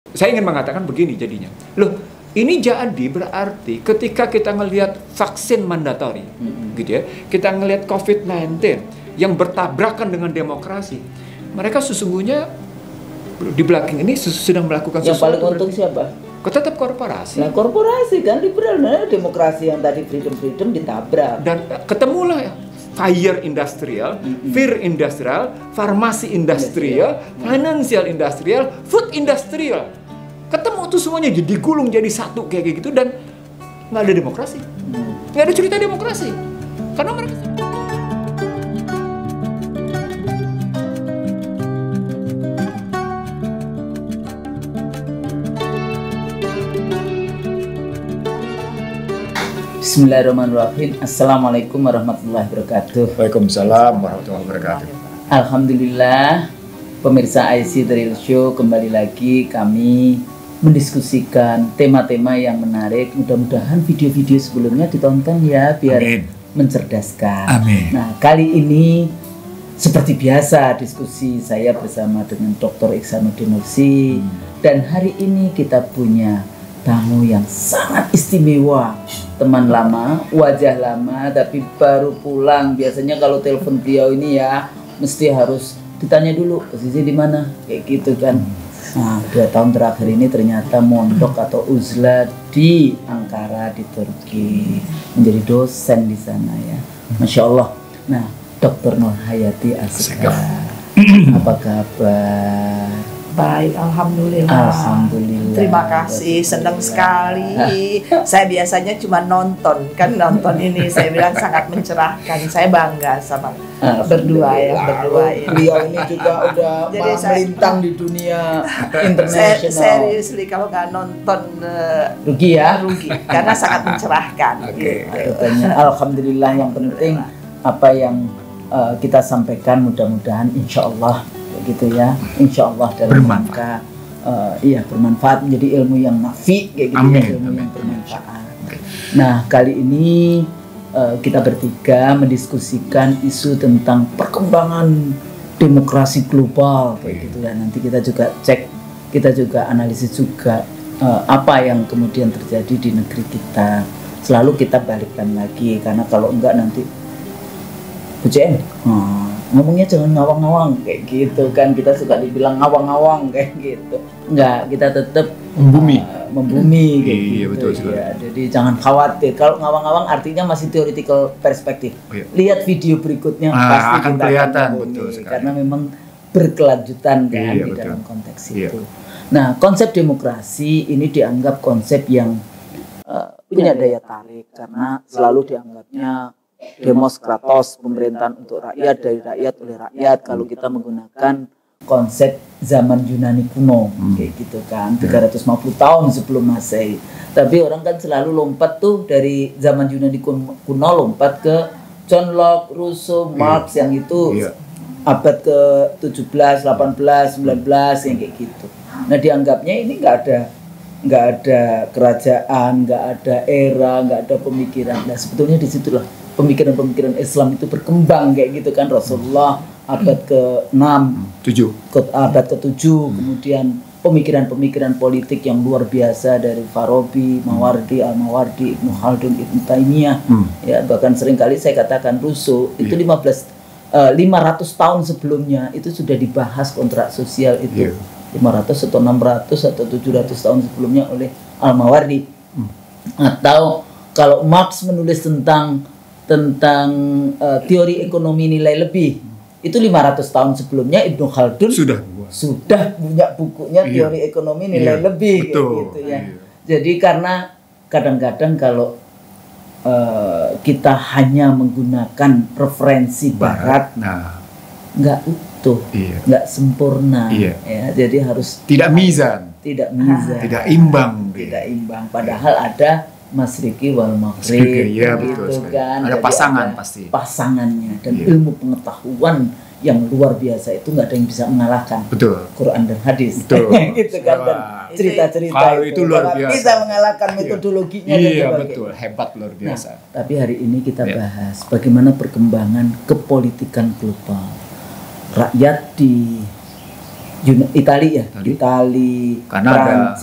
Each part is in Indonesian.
Saya ingin mengatakan begini jadinya. Loh, ini jadi berarti ketika kita ngelihat vaksin mandatori, gitu ya, kita ngelihat COVID-19 yang bertabrakan dengan demokrasi, mereka sesungguhnya di belakang ini sedang melakukan yang sesuatu. Yang paling untung siapa? Tetap korporasi. Nah, korporasi kan liberal, nah, demokrasi yang tadi freedom ditabrak. Dan ketemulah fire industrial, fear industrial, farmasi industrial, financial industrial, food industrial. Ketemu tuh semuanya digulung jadi satu kayak gitu dan nggak ada demokrasi, nggak ada cerita demokrasi karena mereka. Bismillahirrahmanirrahim. Assalamualaikum warahmatullahi wabarakatuh. Waalaikumsalam warahmatullahi wabarakatuh. Alhamdulillah, pemirsa IC The Real Show, kembali lagi kami mendiskusikan tema-tema yang menarik. Mudah-mudahan video-video sebelumnya ditonton ya, biar mencerdaskan. Amin. Nah, kali ini seperti biasa diskusi saya bersama dengan Dr. Iksanuddin Nursi. Dan hari ini kita punya tamu yang sangat istimewa, teman lama, wajah lama, tapi baru pulang. Biasanya kalau telepon beliau ini ya mesti harus ditanya dulu posisi di mana, kayak gitu kan. Nah, 2 tahun terakhir ini ternyata mondok atau uzlah di Ankara di Turki, menjadi dosen di sana ya. Masya Allah. Nah, Dr. Nur Hayati Asghar, apa kabar? Baik, alhamdulillah. Alhamdulillah. Terima kasih, senang sekali. Saya biasanya cuma nonton ini. Saya bilang sangat mencerahkan. Saya bangga sama berdua ya. Beliau ini juga udah melintang di dunia internasional. Seriously, kalau nggak nonton rugi ya. Rugi, karena sangat mencerahkan. Oke. Alhamdulillah, yang penting apa yang kita sampaikan mudah-mudahan insya Allah gitu ya, insya Allah dalam rangka bermanfaat, menjadi ilmu yang nafi kayak gitu. Amin. Ya, ilmu yang bermanfaat. Nah, kali ini kita bertiga mendiskusikan isu tentang perkembangan demokrasi global kayak gitu ya. Nanti kita juga cek, kita juga analisis juga apa yang kemudian terjadi di negeri kita. Selalu kita balikkan lagi, karena kalau enggak nanti UCN ngomongnya jangan ngawang-ngawang kayak gitu kan, kita suka dibilang ngawang-ngawang kayak gitu. Enggak, kita tetap membumi kayak iya, gitu. Betul, Ya, jadi jangan khawatir. Kalau ngawang-ngawang artinya masih theoretical perspektif. Lihat video berikutnya pasti akan kita kelihatan akan betul sekali. karena memang berkelanjutan kan di dalam konteks itu. Nah, konsep demokrasi ini dianggap konsep yang punya daya tarik karena selalu dianggapnya demos kratos, pemerintahan untuk rakyat, dari rakyat, oleh rakyat. Kalau kita menggunakan konsep zaman Yunani kuno kayak gitu kan, 350 tahun sebelum Masehi. Tapi orang kan selalu lompat tuh dari zaman Yunani kuno lompat ke John Locke, Rousseau, Marx yang itu abad ke-17, 18, 19 yang kayak gitu. Nah, dianggapnya ini nggak ada kerajaan, nggak ada era, nggak ada pemikiran. Nah, sebetulnya disitulah pemikiran-pemikiran Islam itu berkembang kayak gitu kan. Rasulullah abad ke-6, abad ke-7, kemudian pemikiran-pemikiran politik yang luar biasa dari Farabi, Mawardi, Al-Mawardi, Ibnu Khaldun, Ibnu Taimiyah. Ya, bahkan seringkali saya katakan Rousseau itu 500 tahun sebelumnya itu sudah dibahas kontrak sosial itu. 500 atau 600 atau 700 tahun sebelumnya oleh Al-Mawardi. Atau kalau Marx menulis tentang teori ekonomi nilai lebih, itu 500 tahun sebelumnya Ibnu Khaldun sudah punya bukunya teori ekonomi nilai lebih gitu ya. Jadi karena kadang-kadang kalau kita hanya menggunakan referensi barat, nggak utuh, nggak sempurna, ya. Jadi harus tidak mizan, tidak imbang, Padahal ada Masriki wal Maghrib, ya, gitu betul, kan. Ada pasangan pasti. Pasangannya dan ilmu pengetahuan yang luar biasa itu nggak ada yang bisa mengalahkan. Betul. Quran dan hadis. Betul. Gitu kan, dan cerita-cerita itu luar biasa. Bisa mengalahkan metodologinya. Iya, betul, hebat, luar biasa. Nah, tapi hari ini kita bahas bagaimana perkembangan kepolitikan global. Rakyat Italia, Kanada.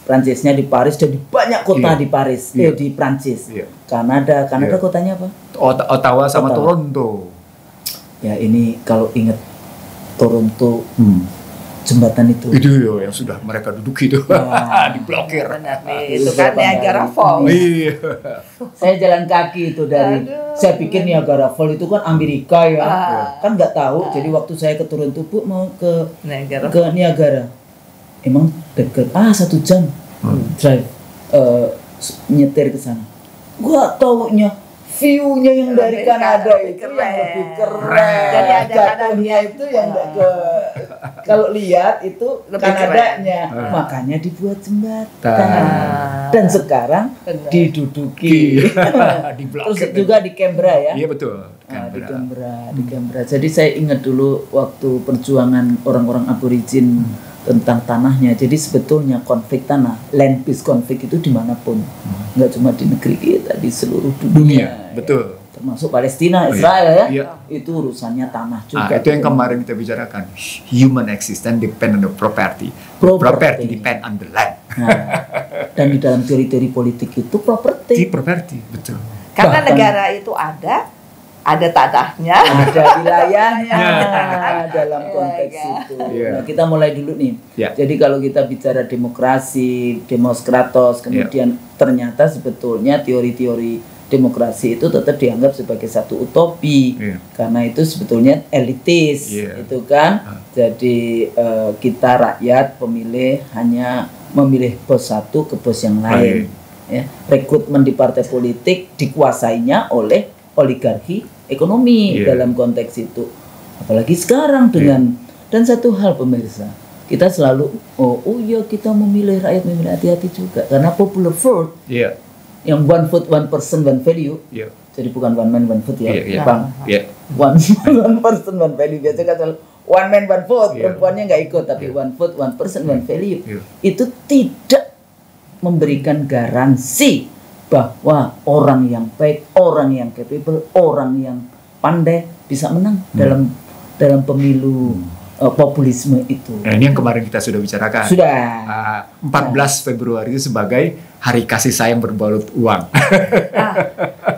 Prancisnya di Paris dan di banyak kota di Paris, di Prancis. Kanada kotanya apa? Ottawa sama Toronto. Ya ini kalau ingat Toronto, jembatan itu yang sudah mereka duduki itu diblokir. Benar nih, itu kan Niagara Falls. Iya. Saya jalan kaki itu dari, saya pikir Niagara Falls itu kan Amerika ya, kan nggak tahu. Jadi waktu saya ke Toronto, Bu, mau ke Niagara, emang deket, 1 jam drive, nyetir ke sana. Gua taunya view-nya yang dari Kanada itu yang lebih keren. Jadi ada jatuhnya itu yang kalau lihat itu Kanadanya, makanya dibuat jembatan. Dan sekarang diduduki. Terus juga di Canberra ya. Iya betul. Di Canberra. Jadi saya ingat dulu waktu perjuangan orang-orang aborigin tentang tanahnya. Jadi sebetulnya konflik tanah, land peace konflik itu dimanapun, nggak cuma di negeri kita, di seluruh dunia. Betul. Termasuk Palestina, Israel itu urusannya tanah juga. Itu yang kemarin kita bicarakan. Human existence depend on the property. Property depend on the land. Dan di dalam teori-teori politik itu properti, betul. Karena negara itu ada tanahnya, ada wilayahnya dalam konteks itu. Nah, kita mulai dulu nih. Jadi kalau kita bicara demokrasi, Demoskratos, kemudian ternyata sebetulnya teori-teori demokrasi itu tetap dianggap sebagai satu utopi, karena itu sebetulnya elitis, itu kan. Jadi kita rakyat pemilih hanya memilih bos satu ke bos yang lain. Rekrutmen di partai politik dikuasainya oleh oligarki ekonomi dalam konteks itu. Apalagi sekarang dengan dan satu hal pemirsa, kita selalu kita memilih rakyat, memilih, hati-hati juga karena popular vote yang one vote one person one value. Jadi bukan one man one vote ya, Bang. One person one value, biasanya kan selalu one man one vote, perempuannya nggak ikut, tapi one vote one person one value. Itu tidak memberikan garansi bahwa orang yang baik, orang yang capable, orang yang pandai bisa menang dalam pemilu populisme itu. Nah, ini yang kemarin kita sudah bicarakan. Sudah. 14 Februari itu sebagai hari kasih sayang berbalut uang.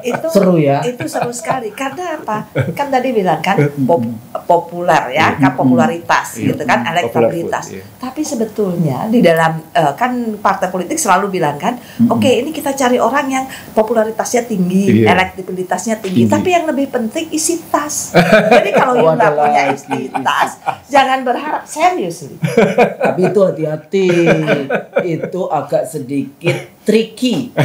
Itu seru ya. Itu seru sekali. Karena apa? Kan tadi bilang kan populer ya, kan popularitas gitu kan, elektabilitas. Tapi sebetulnya di dalam kan partai politik selalu bilang kan, oke, ini kita cari orang yang popularitasnya tinggi, elektabilitasnya tinggi, tapi yang lebih penting isi tas. Jadi kalau yang nggak punya isi tas, jangan berharap serius. Tapi itu hati-hati. Itu agak sedikit tricky.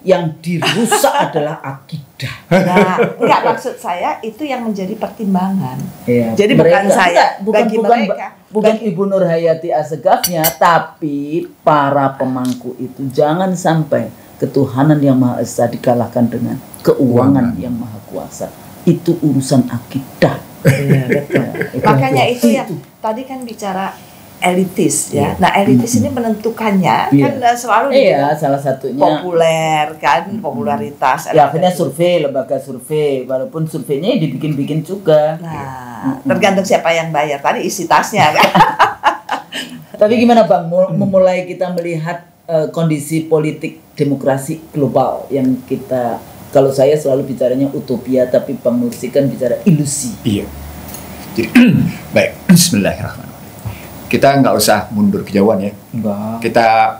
Yang dirusak adalah akidah. Nah, enggak, maksud saya itu yang menjadi pertimbangan. Jadi mereka, bukan saya, bukan Ibu Nur Hayati Assegafnya, tapi para pemangku itu jangan sampai ketuhanan yang Maha Esa dikalahkan dengan keuangan yang Maha Kuasa. Itu urusan akidah. Betul. Makanya itu yang tadi kan bicara elitis ya. Nah, elitis ini menentukannya kan selalu salah satunya populer kan, popularitas. Ya, akhirnya survei, lembaga survei, walaupun surveinya dibikin-bikin juga. Nah, tergantung siapa yang bayar. Tadi isi tasnya kan. Tapi gimana Bang, memulai kita melihat kondisi politik demokrasi global yang kita, kalau saya selalu bicaranya utopia, tapi Bang Nursi kan bicara ilusi. Iya. Jadi baik, bismillahirrahmanirrahim. Kita nggak usah mundur kejauhan ya. Kita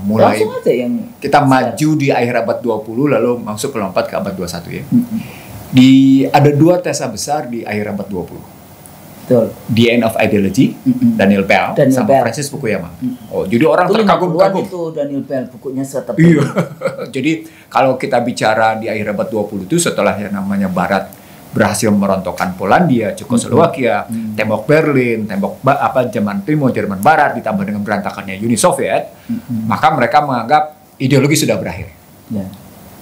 mulai langsung aja yang kita maju di akhir abad 20 lalu masuk lompat ke abad 21 ya. Ada dua tesa besar di akhir abad 20. Betul. The End of Ideology, Daniel Bell sama Francis Fukuyama. Jadi orang terkagum-kagum itu Daniel Bell, bukunya setebal. Iya. Jadi kalau kita bicara di akhir abad 20 itu setelah yang namanya Barat berhasil merontokkan Polandia, Cekoslowakia, tembok Berlin, tembok Jerman Timur, Jerman Barat, ditambah dengan berantakannya Uni Soviet, maka mereka menganggap ideologi sudah berakhir.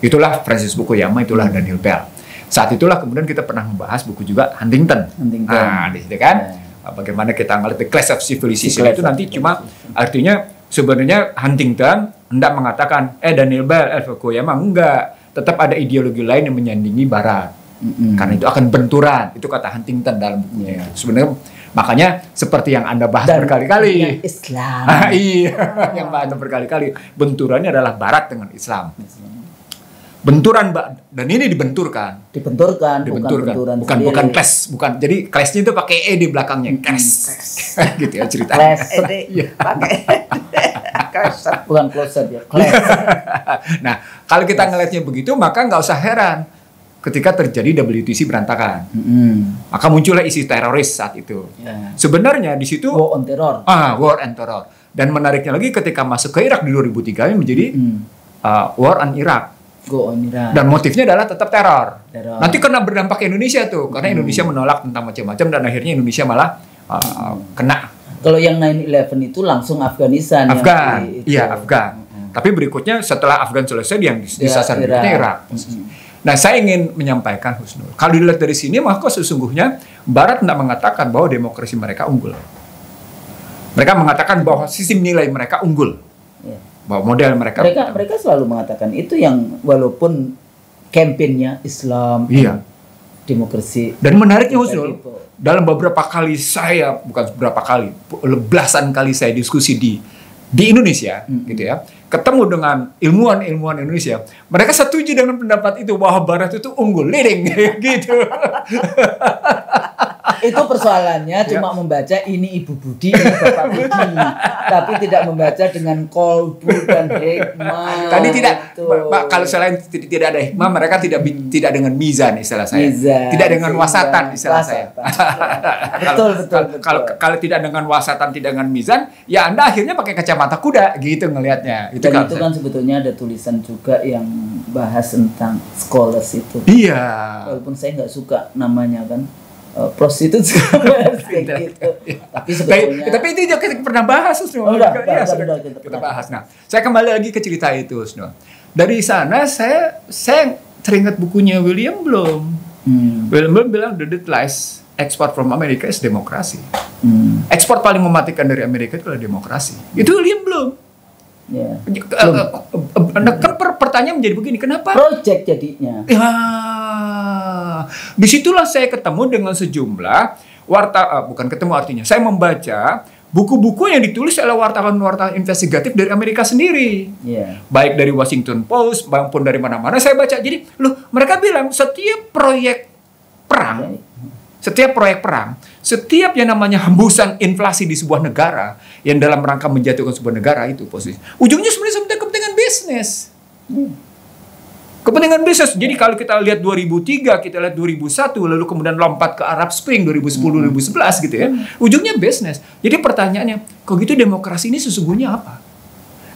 Itulah Francis Fukuyama, itulah Daniel Bell. Saat itulah kemudian kita pernah membahas buku juga Huntington. Nah, di situ kan, bagaimana kita ngelihat the class of civilization itu nanti cuma artinya sebenarnya Huntington hendak mengatakan, Daniel Bell, Fukuyama enggak, tetap ada ideologi lain yang menyandingi Barat. Karena itu akan benturan, itu kata Huntington dalam bukunya. Sebenarnya Makanya seperti yang Anda bahas Dan berkali-kali. Islam. Iya, yang Anda berkali-kali. Benturannya adalah Barat dengan Islam. Benturan, dan ini dibenturkan. Dibenturkan. Bukan clash, bukan. Jadi clashnya itu pakai di belakangnya, clash. Gitu ya ceritanya. Clash. Bukan closet ya, clash. Nah, kalau kita ngelihatnya begitu, maka nggak usah heran ketika terjadi WTC berantakan. Maka muncullah isu teroris saat itu. Sebenarnya di situ war on terror. War on terror. Dan menariknya lagi ketika masuk ke Irak di 2003 menjadi war on Irak. Go on Irak. Dan motifnya adalah tetap teror. Nanti kena berdampak ke Indonesia tuh, karena Indonesia menolak tentang macam-macam dan akhirnya Indonesia malah kena. Kalau yang 9/11 itu langsung Afghanistan. Afgan. Tapi berikutnya setelah Afgan selesai yang disasar berikutnya Irak. Nah, saya ingin menyampaikan Husnul, kalau dilihat dari sini maka sesungguhnya Barat tidak mengatakan bahwa demokrasi mereka unggul. Mereka mengatakan bahwa sistem nilai mereka unggul. Bahwa model mereka selalu mengatakan itu, yang walaupun kampanyenya Islam, demokrasi. Dan menariknya Husnul, dalam beberapa kali belasan kali saya diskusi di Indonesia, gitu ya, ketemu dengan ilmuwan Indonesia, mereka setuju dengan pendapat itu bahwa Barat itu unggul, leading, gitu. Itu persoalannya cuma membaca ini Ibu Budi, ini Bapak Budi, tapi tidak membaca dengan kolbu dan hikmah. Tadi tidak, kalau selain tidak ada hikmah, mereka tidak dengan mizan istilah saya, tidak dengan wasatan istilah saya. Betul. Kalau tidak dengan wasatan, tidak dengan mizan, ya Anda akhirnya pakai kacamata kuda, gitu ngelihatnya. Itu kan sebetulnya ada tulisan juga yang bahas tentang scholars itu. Iya. Walaupun saya nggak suka namanya kan. Prostitut kayak gitu. Tapi sebetulnya itu juga kita pernah bahas sudah kita bahas. Nah, saya kembali lagi ke cerita itu, Husnul. Dari sana saya teringat bukunya William Blum. William Blum bilang the deadliest export from America is demokrasi. Ekspor paling mematikan dari Amerika itu adalah demokrasi. Itu William Blum. Pertanyaan menjadi begini, kenapa? Project jadinya. Disitulah saya ketemu dengan sejumlah saya membaca buku-buku yang ditulis oleh wartawan-wartawan investigatif dari Amerika sendiri. Baik dari Washington Post maupun dari mana-mana saya baca. Jadi, mereka bilang setiap proyek perang, setiap yang namanya hembusan inflasi di sebuah negara yang dalam rangka menjatuhkan sebuah negara itu posisi, ujungnya sebenarnya sebenarnya kepentingan bisnis. Kepentingan bisnis. Jadi kalau kita lihat 2003, kita lihat 2001, lalu kemudian lompat ke Arab Spring 2010, 2011 gitu ya. Ujungnya bisnis. Jadi pertanyaannya, kok gitu demokrasi ini sesungguhnya apa?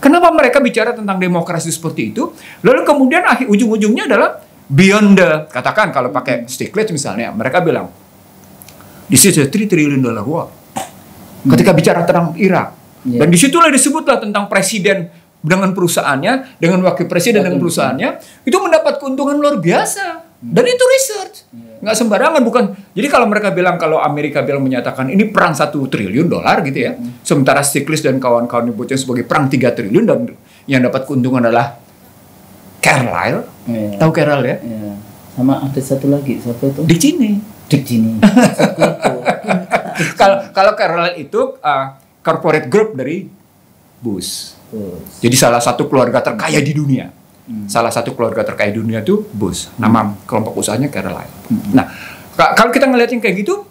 Kenapa mereka bicara tentang demokrasi seperti itu? Lalu kemudian ujung-ujungnya adalah beyond the, katakan kalau pakai Stiglitz misalnya, mereka bilang, this is a $3 trillion war. Ketika bicara tentang Irak. Dan disitulah disebutlah tentang presiden dengan perusahaannya, dengan wakil presiden dengan perusahaannya, itu mendapat keuntungan luar biasa. Dan itu research. Nggak sembarangan, bukan. Jadi kalau mereka bilang, kalau Amerika menyatakan ini perang $1 triliun gitu ya, sementara Stiglitz dan kawan-kawan nyebutnya sebagai perang 3 triliun, dan yang dapat keuntungan adalah Carlyle. Tahu Carlyle ya? Sama ada satu lagi, siapa itu? Dick Cheney. Kalau Carlyle itu corporate group dari Bush. Jadi salah satu keluarga terkaya di dunia. Salah satu keluarga terkaya di dunia itu Bush. Nama kelompok usahanya Carlyle. Nah, kalau kita ngeliatin kayak gitu,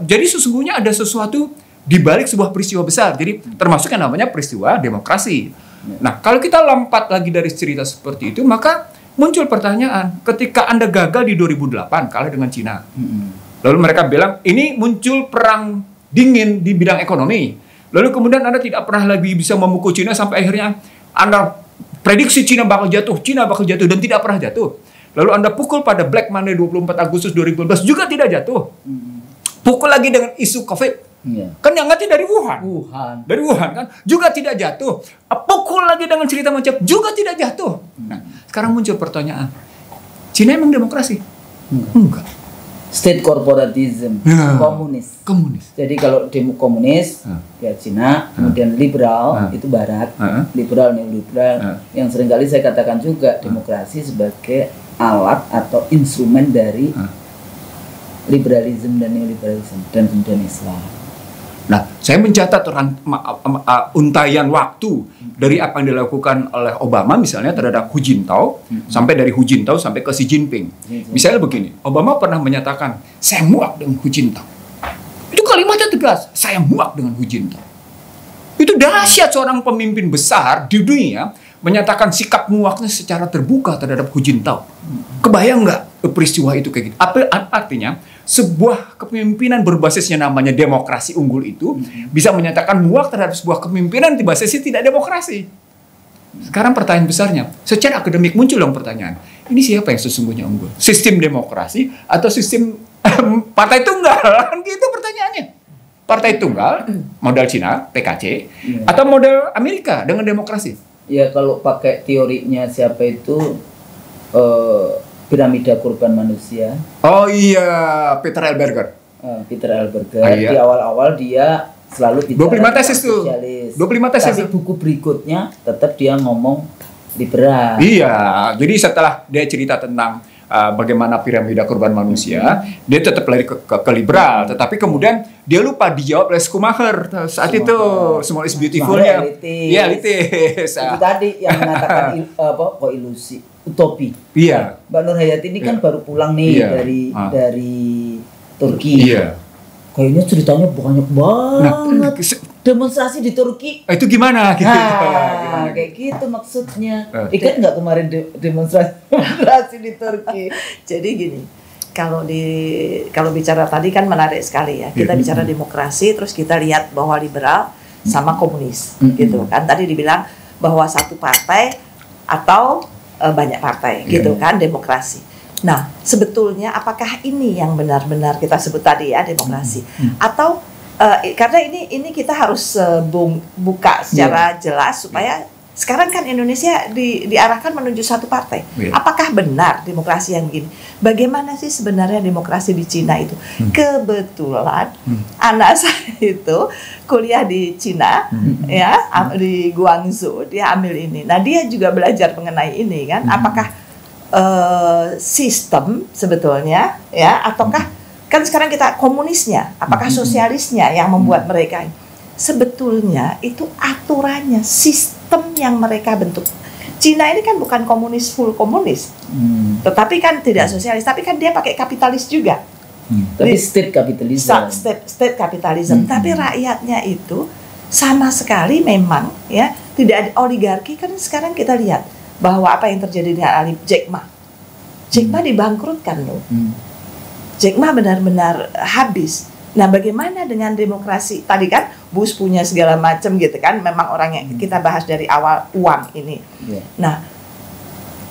jadi sesungguhnya ada sesuatu di balik sebuah peristiwa besar. Jadi termasuk yang namanya peristiwa demokrasi. Nah, kalau kita lompat lagi dari cerita seperti itu, maka muncul pertanyaan, ketika Anda gagal di 2008 kalah dengan Cina. Lalu mereka bilang, ini muncul perang dingin di bidang ekonomi. Lalu kemudian Anda tidak pernah lagi bisa memukul Cina sampai akhirnya Anda prediksi Cina bakal jatuh dan tidak pernah jatuh. Lalu Anda pukul pada Black Monday 24 Agustus 2012 juga tidak jatuh. Pukul lagi dengan isu COVID. Kan yang ngerti dari Wuhan. Dari Wuhan kan juga tidak jatuh. Pukul lagi dengan cerita macam juga tidak jatuh. Nah, sekarang muncul pertanyaan. Cina emang demokrasi? Enggak. State corporatism, komunis. Jadi kalau komunis ya Cina, kemudian liberal itu Barat, liberal neoliberal. Yang seringkali saya katakan juga demokrasi sebagai alat atau instrumen dari liberalisme dan neoliberalisme dan kemudian Islam. Nah, saya mencatat untaian waktu dari apa yang dilakukan oleh Obama misalnya terhadap Hu Jintao, sampai dari Hu Jintao sampai ke Xi Jinping. Misalnya begini, Obama pernah menyatakan, saya muak dengan Hu Jintao. Itu kalimatnya tegas, saya muak dengan Hu Jintao. Itu dahsyat seorang pemimpin besar di dunia menyatakan sikap muaknya secara terbuka terhadap Hu Jintao. Kebayang nggak peristiwa itu kayak gitu? Artinya, sebuah kepemimpinan berbasisnya namanya demokrasi unggul itu bisa menyatakan muak terhadap sebuah kepemimpinan berbasisnya tidak demokrasi. Sekarang pertanyaan besarnya, secara akademik muncul dong pertanyaan, ini siapa yang sesungguhnya unggul? Sistem demokrasi atau sistem partai tunggal? Gitu pertanyaannya. Partai tunggal, model Cina, PKC, atau model Amerika dengan demokrasi? Ya kalau pakai teorinya siapa itu piramida kurban manusia. Oh iya, Peter L. Berger. Peter L. Berger. Di awal-awal dia selalu bicara 25 tesis tuh. 25 tesis. Tapi buku berikutnya tetap dia ngomong liberal. Iya, jadi setelah dia cerita tentang bagaimana piramida kurban manusia, dia tetap lari ke liberal, tetapi kemudian dia lupa dijawab oleh Schumacher saat itu, Small is Beautiful-nya. Iya, elitis. Itu tadi yang mengatakan kok ilusi, utopi. Iya. Mbak Nur Hayati ini kan baru pulang nih dari Turki. Iya. Kayaknya ceritanya banyak banget. Demonstrasi di Turki. Itu gimana? Gitu. Gimana? Kayak gitu maksudnya. Ikat nggak kemarin demonstrasi di Turki? Jadi gini, kalau bicara tadi kan menarik sekali ya. Kita bicara demokrasi, terus kita lihat bahwa liberal sama komunis, gitu kan. Tadi dibilang bahwa satu partai atau banyak partai, gitu kan, demokrasi. Nah, sebetulnya apakah ini yang benar-benar kita sebut tadi ya demokrasi, atau karena ini kita harus buka secara jelas supaya sekarang kan Indonesia diarahkan menuju satu partai. Apakah benar demokrasi yang begini? Bagaimana sih sebenarnya demokrasi di Cina itu? Kebetulan anak saya itu kuliah di Cina, ya di Guangzhou, dia ambil ini. Nah dia juga belajar mengenai ini kan. Apakah sistem sebetulnya ya ataukah kan sekarang kita komunisnya, apakah sosialisnya yang membuat mereka? Sebetulnya itu aturannya, sistem yang mereka bentuk. Cina ini kan bukan komunis full komunis, tetapi kan tidak sosialis, tapi kan dia pakai kapitalis juga. Tapi state capitalism. State capitalism. Tapi rakyatnya itu sama sekali memang ya tidak ada oligarki. Kan sekarang kita lihat bahwa apa yang terjadi dengan Jack Ma. Jack Ma dibangkrutkan loh. Jack Ma benar-benar habis. Nah, bagaimana dengan demokrasi? Tadi kan Bush punya segala macam gitu kan. Memang orang yang kita bahas dari awal uang ini. Nah,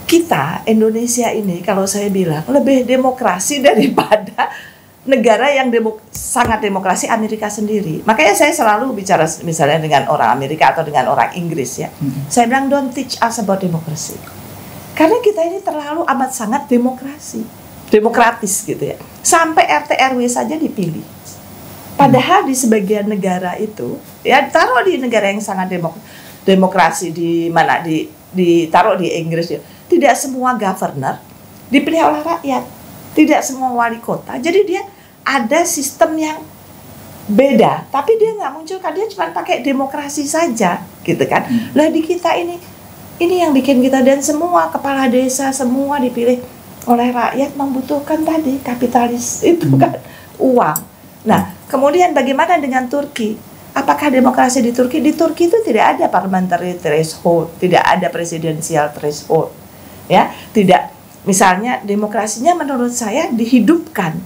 kita Indonesia ini kalau saya bilang lebih demokrasi daripada negara yang sangat demokrasi Amerika sendiri. Makanya saya selalu bicara misalnya dengan orang Amerika atau dengan orang Inggris ya. Saya bilang don't teach us about democracy. Karena kita ini terlalu amat sangat demokratis gitu ya. Sampai RT RW saja dipilih. Padahal di sebagian negara itu, ya taruh di negara yang sangat demokrasi di mana ditaruh di Inggris ya. Tidak semua governor dipilih oleh rakyat. Tidak semua wali kota. Jadi dia ada sistem yang beda, tapi dia nggak munculkan, dia cuma pakai demokrasi saja, gitu kan? Lah di kita ini yang bikin kita dan semua kepala desa semua dipilih oleh rakyat membutuhkan tadi kapitalis itu kan uang. Nah, kemudian bagaimana dengan Turki? Apakah demokrasi di Turki? Di Turki itu tidak ada parliamentary threshold, tidak ada presidential threshold, ya, tidak. Misalnya demokrasinya menurut saya dihidupkan,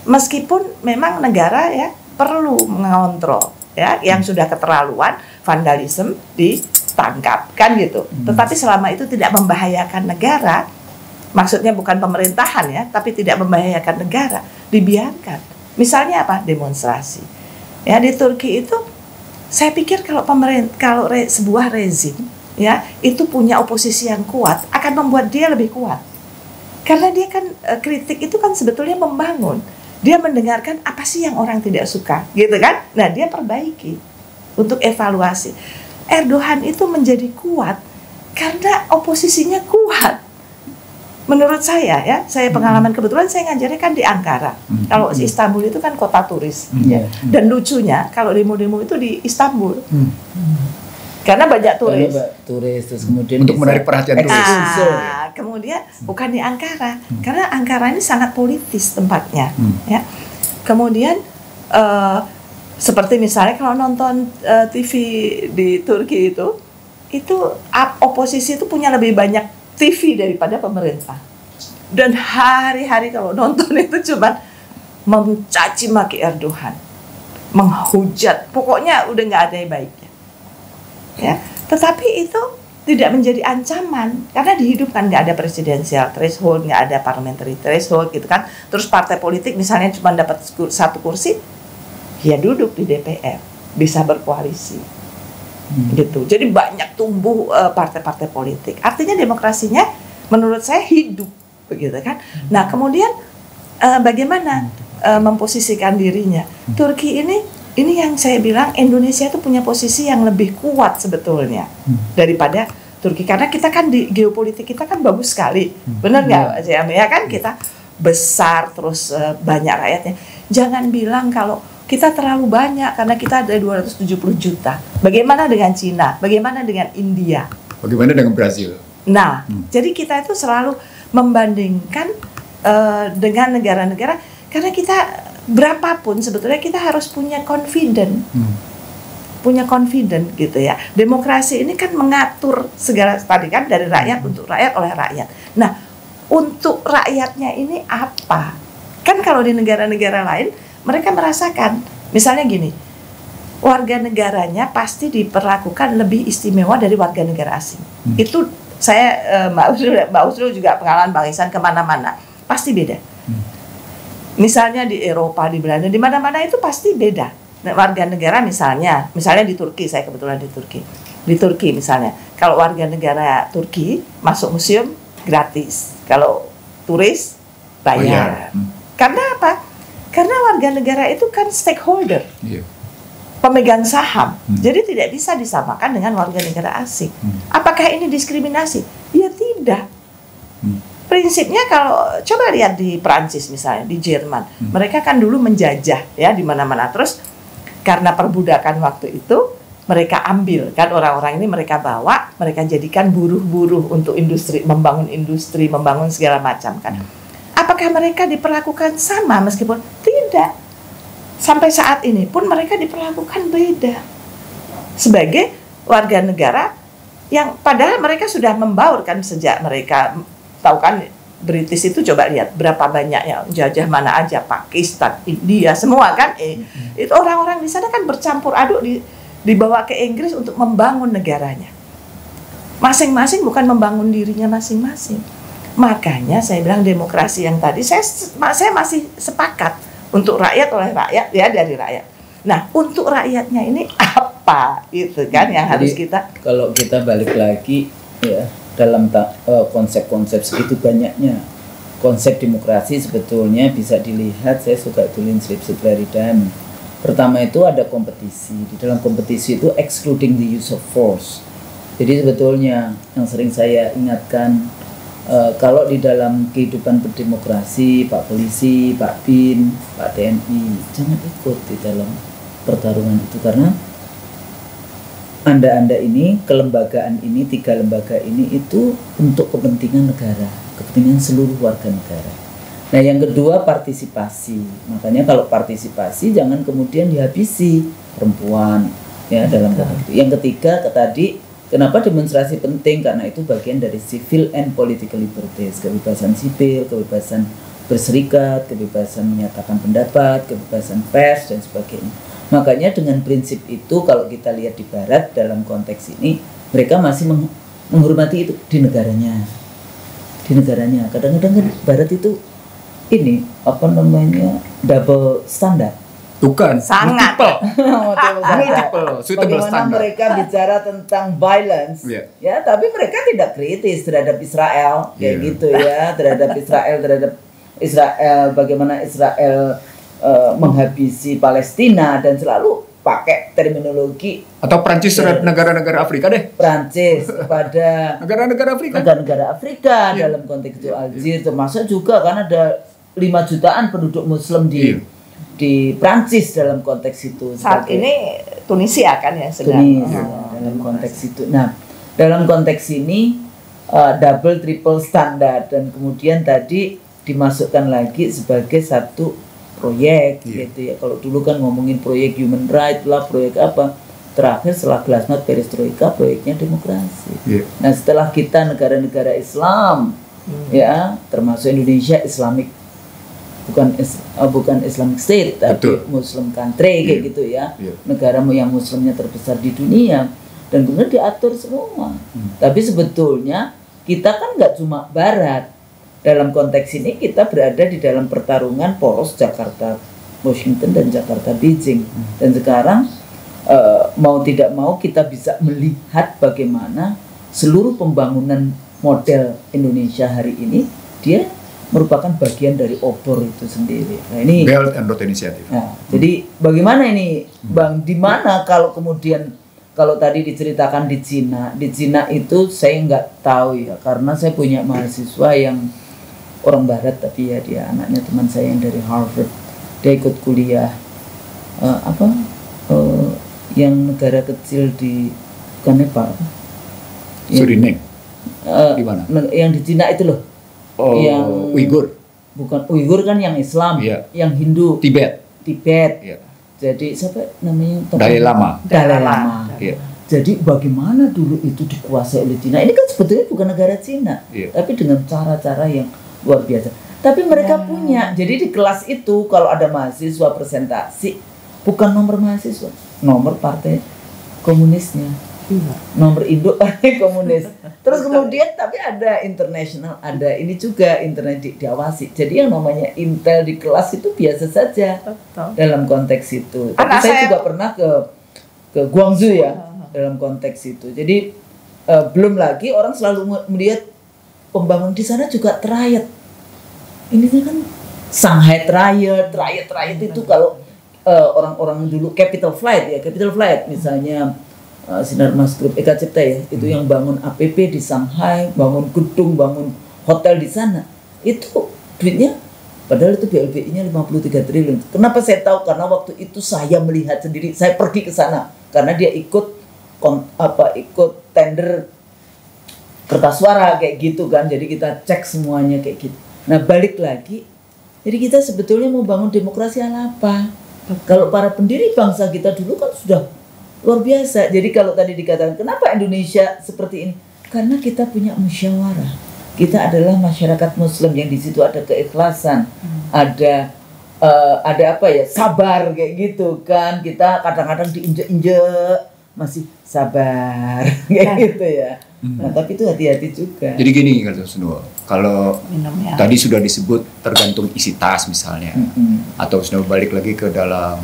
meskipun memang negara ya perlu mengontrol, ya, yang sudah keterlaluan vandalisme ditangkap kan gitu. Tetapi selama itu tidak membahayakan negara. Maksudnya bukan pemerintahan ya, tapi tidak membahayakan negara, dibiarkan. Misalnya apa? Demonstrasi. Ya di Turki itu, saya pikir kalau sebuah rezim ya itu punya oposisi yang kuat, akan membuat dia lebih kuat. Karena dia kan kritik itu kan sebetulnya membangun. Dia mendengarkan apa sih yang orang tidak suka, gitu kan? Nah dia perbaiki untuk evaluasi. Erdogan itu menjadi kuat karena oposisinya kuat. menurut saya ya, saya pengalaman kebetulan saya ngajarnya kan di Ankara. Kalau Istanbul itu kan kota turis. Dan lucunya kalau demo-demo itu di Istanbul. Karena banyak turis. Terus kemudian untuk menarik perhatian turis. Kemudian bukan di Ankara. Karena Ankara ini sangat politis tempatnya, ya. Kemudian seperti misalnya kalau nonton TV di Turki itu oposisi itu punya lebih banyak TV daripada pemerintah. Dan hari-hari kalau nonton itu cuma mencaci maki Erdogan, menghujat, pokoknya udah nggak ada yang baiknya. Ya, tetapi itu tidak menjadi ancaman karena dihidupkan, nggak ada presidensial threshold, nggak ada parliamentary threshold gitu kan. Terus partai politik misalnya cuma dapat 1 kursi, ya duduk di DPR, bisa berkoalisi. Gitu. Jadi banyak tumbuh partai-partai politik. Artinya demokrasinya menurut saya hidup begitu kan. Nah, kemudian bagaimana memposisikan dirinya? Turki ini yang saya bilang Indonesia itu punya posisi yang lebih kuat sebetulnya daripada Turki, karena kita kan di geopolitik kita kan bagus sekali. Benar nggak, ya kan, kita besar terus banyak rakyatnya. Jangan bilang kalau kita terlalu banyak karena kita ada 270 juta. Bagaimana dengan Cina? Bagaimana dengan India? Bagaimana dengan Brazil? Nah, jadi kita itu selalu membandingkan dengan negara-negara, karena kita berapapun sebetulnya kita harus punya confident. Punya confident gitu ya. Demokrasi ini kan mengatur segala, tadi kan dari rakyat untuk rakyat oleh rakyat. Nah, untuk rakyatnya ini apa? Kan kalau di negara-negara lain mereka merasakan, misalnya gini, warga negaranya pasti diperlakukan lebih istimewa dari warga negara asing. Itu saya, Mbak Usrul juga pengalaman Bang Ihsan kemana-mana, pasti beda. Misalnya di Eropa, di Belanda, di mana-mana itu pasti beda. Warga negara misalnya di Turki, saya kebetulan di Turki. Di Turki misalnya, kalau warga negara Turki masuk museum gratis, kalau turis bayar. Karena apa? Karena warga negara itu kan stakeholder, pemegang saham. Jadi tidak bisa disamakan dengan warga negara asing. Apakah ini diskriminasi? Ya tidak. Prinsipnya kalau coba lihat di Perancis misalnya, di Jerman, mereka kan dulu menjajah ya di mana-mana. Terus karena perbudakan waktu itu mereka ambil kan orang-orang ini, mereka bawa, mereka jadikan buruh-buruh untuk membangun segala macam kan. Apakah mereka diperlakukan sama meskipun tidak? Sampai saat ini pun mereka diperlakukan beda sebagai warga negara yang padahal mereka sudah membaur kan sejak mereka tahu kan British itu, coba lihat berapa banyak yang jajah mana aja, Pakistan, India, semua kan. Itu orang-orang di sana kan bercampur aduk dibawa ke Inggris untuk membangun negaranya. Masing-masing bukan membangun dirinya masing-masing. Makanya saya bilang demokrasi yang tadi saya masih sepakat untuk rakyat oleh rakyat ya, dari rakyat. Nah, untuk rakyatnya ini apa itu kan yang harus kita, kalau kita balik lagi ya dalam konsep-konsep segitu banyaknya konsep demokrasi sebetulnya bisa dilihat. Saya suka tulis skripsi Larry Diamond. Pertama itu ada kompetisi. Di dalam kompetisi itu excluding the use of force. Jadi sebetulnya yang sering saya ingatkan, kalau di dalam kehidupan berdemokrasi, Pak Polisi, Pak Bin, Pak TNI, jangan ikut di dalam pertarungan itu, karena Anda ini, kelembagaan ini, 3 lembaga ini itu untuk kepentingan negara, kepentingan seluruh warga negara. Nah, yang kedua partisipasi. Makanya kalau partisipasi jangan kemudian dihabisi perempuan ya dalam itu. Yang ketiga tadi, kenapa demonstrasi penting? Karena itu bagian dari civil and political liberties, kebebasan sipil, kebebasan berserikat, kebebasan menyatakan pendapat, kebebasan pers dan sebagainya. Makanya dengan prinsip itu kalau kita lihat di Barat dalam konteks ini, mereka masih menghormati itu di negaranya. Di negaranya. Kadang-kadang kan Barat itu ini apa namanya double standar. Bukan, sangat multiple suitable bagaimana standard. mereka bicara tentang violence, ya, tapi mereka tidak kritis terhadap Israel, kayak gitu ya, terhadap Israel, bagaimana Israel menghabisi Palestina, dan selalu pakai terminologi atau Prancis terhadap negara-negara Afrika deh. Prancis kepada negara-negara Afrika. Negara-negara Afrika dalam konteks itu Aljazair termasuk juga kan ada 5 jutaan penduduk Muslim di Prancis dalam konteks itu. Saat ini Tunisia kan ya Tunisia dalam konteks itu. Nah, dalam konteks ini double triple standar dan kemudian tadi dimasukkan lagi sebagai satu proyek gitu ya. Kalau dulu kan ngomongin proyek human right lah, proyek apa, terakhir setelah Glasnost Perestroika proyeknya demokrasi. Nah, setelah kita negara-negara Islam ya, termasuk Indonesia Islamic, bukan Islamic State tapi Muslim country kayak gitu ya, negara yang muslimnya terbesar di dunia, dan kemudian diatur semua. Tapi sebetulnya kita kan nggak cuma Barat. Dalam konteks ini kita berada di dalam pertarungan poros Jakarta Washington dan Jakarta Beijing. Dan sekarang mau tidak mau kita bisa melihat bagaimana seluruh pembangunan model Indonesia hari ini dia merupakan bagian dari obor itu sendiri. Nah, ini Belt and Road Initiative. Nah, jadi bagaimana ini Bang, di mana kalau kemudian kalau tadi diceritakan di Cina itu saya nggak tahu ya, karena saya punya mahasiswa yang orang Barat tapi ya dia anaknya teman saya yang dari Harvard, dia ikut kuliah yang negara kecil di bukan Nepal, Suriname, di mana? Yang di Cina itu loh, yang Uighur, bukan Uighur kan yang Islam, yang Hindu, Tibet. Jadi siapa namanya? Dalai Lama. Jadi bagaimana dulu itu dikuasai oleh Cina? Ini kan sebetulnya bukan negara Cina, tapi dengan cara-cara yang luar biasa. Tapi mereka punya. Jadi di kelas itu kalau ada mahasiswa presentasi, bukan nomor mahasiswa, nomor partai komunisnya, nomor induk partai komunis. Terus kemudian tapi ada internasional, ada ini juga internet diawasi. Jadi yang namanya intel di kelas itu biasa saja. Dalam konteks itu. Tapi saya juga pernah ke Guangzhou ya dalam konteks itu. Jadi belum lagi orang selalu melihat pembangunan di sana juga triad. Ini kan Shanghai triad itu kalau orang-orang dulu Capital Flight misalnya Sinarmas Group Eka Cipta ya, itu yang bangun APP di Shanghai, bangun gedung, bangun hotel di sana. Itu duitnya padahal itu BLBI-nya 53 triliun. Kenapa saya tahu? Karena waktu itu saya melihat sendiri, saya pergi ke sana karena dia ikut tender kertas suara kayak gitu kan. Jadi kita cek semuanya kayak gitu. Nah, balik lagi. Jadi kita sebetulnya mau bangun demokrasi ala apa? Kalau para pendiri bangsa kita dulu kan sudah luar biasa. Jadi kalau tadi dikatakan kenapa Indonesia seperti ini? Karena kita punya musyawarah. Kita adalah masyarakat Muslim yang di situ ada keikhlasan, ada sabar kayak gitu kan. Kita kadang-kadang diinjek-injek masih sabar kayak gitu ya. Nah, tapi itu hati-hati juga. Jadi gini kalau tadi sudah disebut tergantung isi tas misalnya, atau sudah balik lagi ke dalam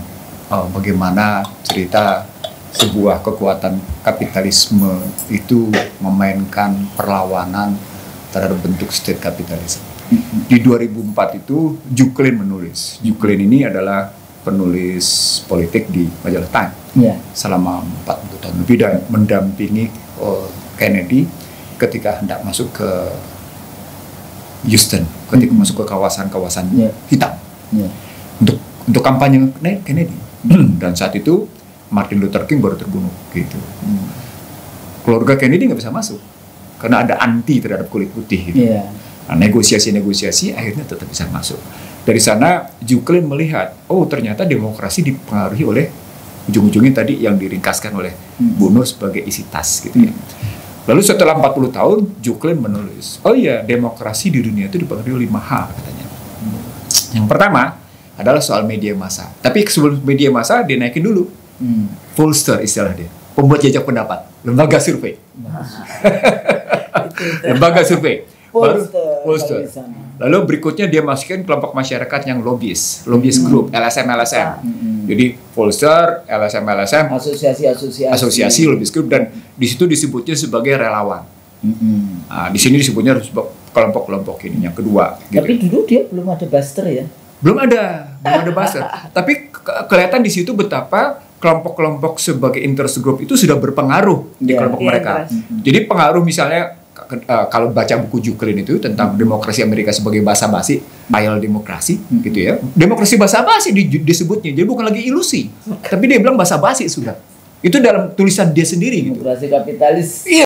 bagaimana cerita sebuah kekuatan kapitalisme itu memainkan perlawanan terhadap bentuk state kapitalisme. Di 2004 itu Juklin menulis. Juklin ini adalah penulis politik di majalah Time selama 40 tahun lebih dan mendampingi Kennedy ketika hendak masuk ke Houston, ketika masuk ke kawasan-kawasan hitam untuk kampanye Kennedy. Dan saat itu Martin Luther King baru terbunuh gitu. Keluarga Kennedy nggak bisa masuk karena ada anti terhadap kulit putih gitu. Nah, negosiasi akhirnya tetap bisa masuk. Dari sana Juklin melihat, oh ternyata demokrasi dipengaruhi oleh ujung-ujungnya tadi yang diringkaskan oleh Bono sebagai isi tas gitu ya. Lalu setelah 40 tahun Juklin menulis, oh iya demokrasi di dunia itu dipengaruhi oleh 5 hal katanya. Yang pertama adalah soal media massa. Tapi sebelum media massa dia naikin dulu. Pollster istilah dia, pembuat jajak pendapat, lembaga survei. Lembaga survei. Pollster. Lalu berikutnya dia masukin kelompok masyarakat yang lobbyist group, LSM. Jadi pollster, LSM, asosiasi lobbyist group, dan di situ disebutnya sebagai relawan. Nah, di sini disebutnya kelompok-kelompok ini yang kedua. Tapi gitu. Dulu dia belum ada Buster ya? Belum ada Buster. Tapi kelihatan di situ betapa kelompok-kelompok sebagai interest group itu sudah berpengaruh di kelompok mereka. Jadi pengaruh misalnya kalau baca buku Juklin itu tentang demokrasi Amerika sebagai basa-basi, ayal demokrasi gitu ya. Demokrasi basa-basi disebutnya. Jadi bukan lagi ilusi, tapi dia bilang basa-basi sudah. Itu dalam tulisan dia sendiri gitu. Demokrasi kapitalis. Iya.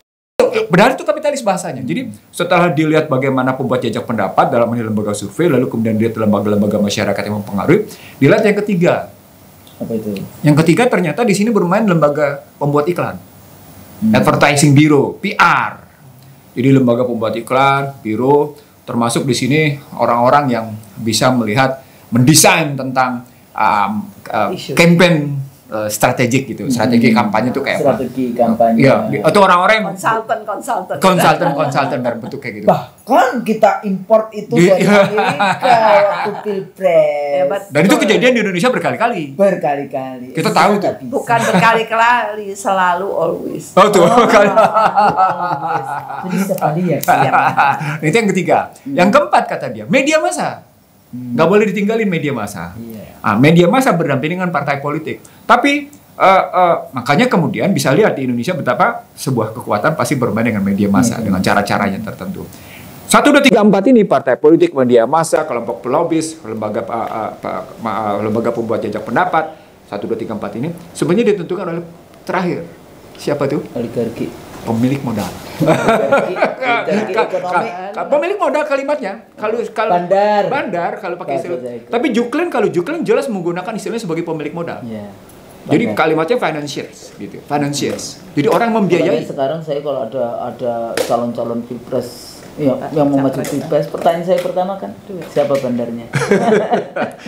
Benar itu kapitalis bahasanya. Jadi setelah dilihat bagaimana pembuat jajak pendapat dalam lembaga survei, lalu kemudian dilihat lembaga-lembaga masyarakat yang mempengaruhi, dilihat yang ketiga. Apa itu? Yang ketiga ternyata di sini bermain lembaga pembuat iklan, advertising bureau, PR. Jadi lembaga pembuat iklan, biro, termasuk di sini orang-orang yang bisa melihat, mendesain tentang campaign strategik gitu, strategi kampanye tuh kayak strategi kampanye. Ya, atau orang-orang yang konsultan berbentuk kayak gitu. Bahkan kita import itu dari Amerika waktu pilpres. Dan itu kejadian di Indonesia berkali-kali. Kita tahu itu. Bukan berkali-kali, selalu always. Oh tuh, Jadi sekali ya. Itu yang ketiga. Yang keempat kata dia, media massa. Nggak boleh ditinggalin media massa. Media massa berdampingan dengan partai politik. Tapi makanya kemudian bisa lihat di Indonesia betapa sebuah kekuatan pasti bermain dengan media massa dengan cara-caranya tertentu. 1, 2, 3, 4 ini partai politik, media massa, kelompok pelobis, lembaga pembuat jajak pendapat. 1, 2, 3, 4 ini sebenarnya ditentukan oleh terakhir. Siapa tuh? Oligarki. Pemilik modal. Pemilik modal kalimatnya. Kalau bandar kalau pakai istilah. Tapi Juklin jelas menggunakan istilahnya sebagai pemilik modal. Jadi kalimatnya financiers gitu. Financiers. Jadi orang membiayai. Sekarang saya kalau ada calon-calon pilpres yang mau maju pilpres, pertanyaan saya pertama kan, siapa bandarnya?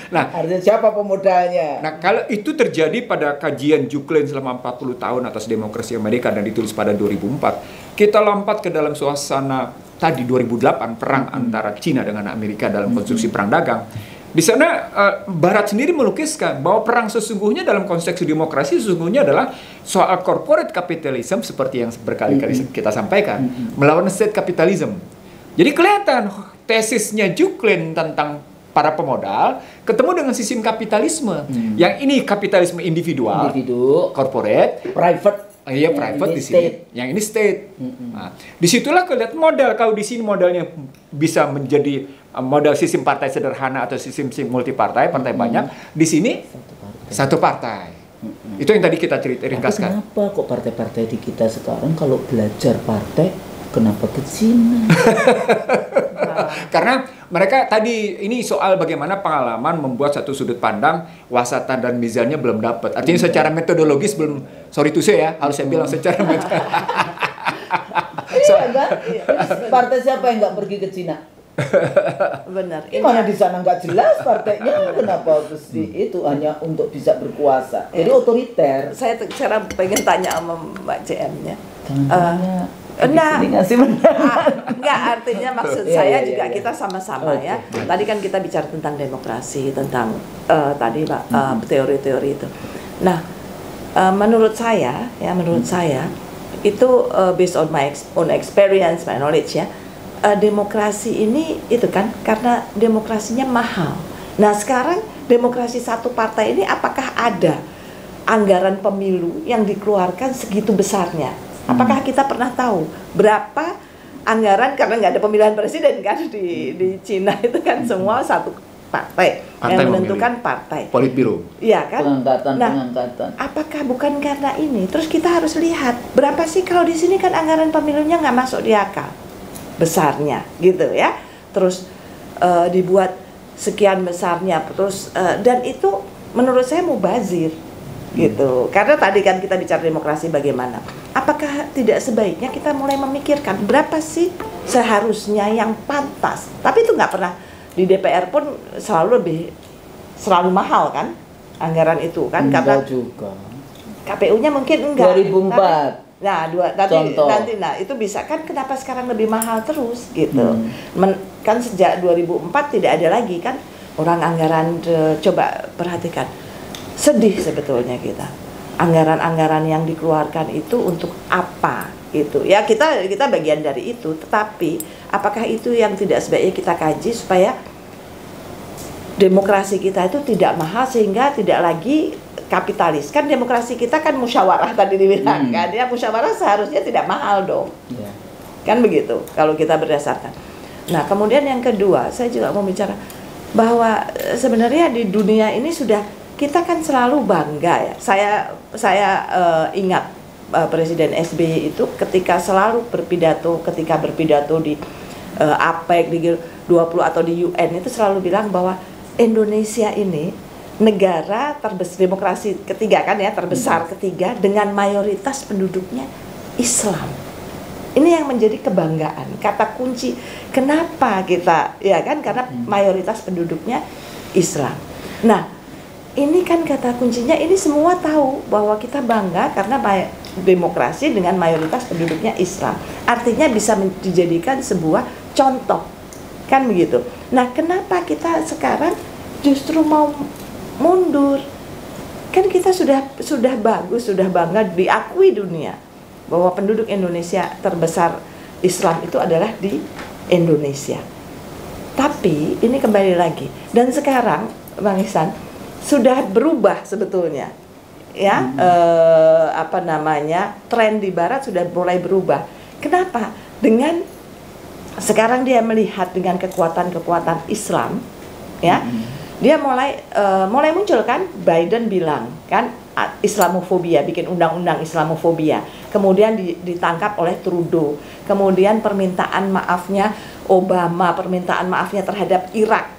Nah, artinya siapa pemodalnya? Nah, kalau itu terjadi pada kajian Juklin selama 40 tahun atas demokrasi Amerika dan ditulis pada 2004, kita lompat ke dalam suasana tadi 2008 perang antara Cina dengan Amerika dalam konstruksi perang dagang. Di sana Barat sendiri melukiskan bahwa perang sesungguhnya dalam konteks demokrasi sesungguhnya adalah soal corporate capitalism seperti yang berkali-kali kita sampaikan melawan state capitalism. Jadi kelihatan tesisnya Juklin tentang para pemodal ketemu dengan sistem kapitalisme. Yang ini kapitalisme individu, corporate, private. Iya, private di sini. Yang ini state. Nah, disitulah kelihatan modal. Kalau di sini modalnya bisa menjadi modal sistem partai sederhana atau sistem multipartai, partai banyak. Di sini satu partai. Itu yang tadi kita ringkaskan. Kenapa kok partai-partai di kita sekarang kalau belajar partai, kenapa ke Cina? Karena mereka tadi ini soal bagaimana pengalaman membuat satu sudut pandang wasatan dan mizannya belum dapat. Artinya secara metodologis belum, sorry to say ya, harus saya bilang secara Partai siapa yang nggak pergi ke Cina? Benar. Mana di sana nggak jelas partainya, kenapa harus itu hanya untuk bisa berkuasa? Jadi otoriter. Saya pengen tanya sama Mbak CM-nya. Enggak, artinya maksud saya juga kita sama-sama ya. Tadi kan kita bicara tentang demokrasi, tentang tadi Pak teori-teori itu. Nah, menurut saya itu based on my own experience, my knowledge ya. Demokrasi ini itu kan karena demokrasinya mahal. Nah, sekarang demokrasi satu partai ini apakah ada anggaran pemilu yang dikeluarkan segitu besarnya? Apakah kita pernah tahu berapa anggaran, karena nggak ada pemilihan presiden kan di Cina itu kan semua satu partai yang menentukan partai. Politbiro. Iya kan? Pengangkatan. Apakah bukan karena ini? Terus kita harus lihat berapa sih kalau di sini kan anggaran pemilunya nggak masuk di akal besarnya gitu ya. Terus dibuat sekian besarnya, terus dan itu menurut saya mubazir. Gitu. Karena tadi kan kita bicara demokrasi bagaimana. Apakah tidak sebaiknya kita mulai memikirkan berapa sih seharusnya yang pantas? Tapi itu nggak pernah di DPR pun selalu mahal kan anggaran itu kan, karena juga KPU-nya mungkin enggak. 2004. Nanti itu bisa kan, kenapa sekarang lebih mahal terus gitu. Kan sejak 2004 tidak ada lagi kan orang anggaran. Coba perhatikan. Sedih sebetulnya kita. Anggaran-anggaran yang dikeluarkan itu untuk apa gitu. Ya kita bagian dari itu, tetapi apakah itu yang tidak sebaiknya kita kaji supaya demokrasi kita itu tidak mahal sehingga tidak lagi kapitalis. Kan demokrasi kita kan musyawarah tadi dibilang kan, ya musyawarah seharusnya tidak mahal dong. Kan begitu kalau kita berdasarkan. Nah, kemudian yang kedua, saya juga mau bicara bahwa sebenarnya di dunia ini sudah kita kan selalu bangga ya. Saya ingat Presiden SBY itu ketika selalu berpidato, di APEC, di G20 atau di UN itu selalu bilang bahwa Indonesia ini negara terbesar, demokrasi ketiga kan ya, terbesar ketiga dengan mayoritas penduduknya Islam. Ini yang menjadi kebanggaan, kata kunci kenapa kita, ya kan, karena mayoritas penduduknya Islam. Nah, ini kan kata kuncinya, ini semua tahu bahwa kita bangga karena demokrasi dengan mayoritas penduduknya Islam. Artinya bisa dijadikan sebuah contoh, kan begitu. Nah, kenapa kita sekarang justru mau mundur? Kan kita sudah bagus, sudah bangga, diakui dunia bahwa penduduk Indonesia terbesar Islam itu adalah di Indonesia. Tapi ini kembali lagi, dan sekarang Bang Ihsan sudah berubah sebetulnya, ya, tren di Barat sudah mulai berubah. Kenapa? Dengan sekarang dia melihat dengan kekuatan Islam, ya, dia mulai muncul kan, Biden bilang kan Islamofobia, bikin undang-undang Islamofobia, kemudian ditangkap oleh Trudeau, kemudian permintaan maafnya Obama, permintaan maafnya terhadap Irak,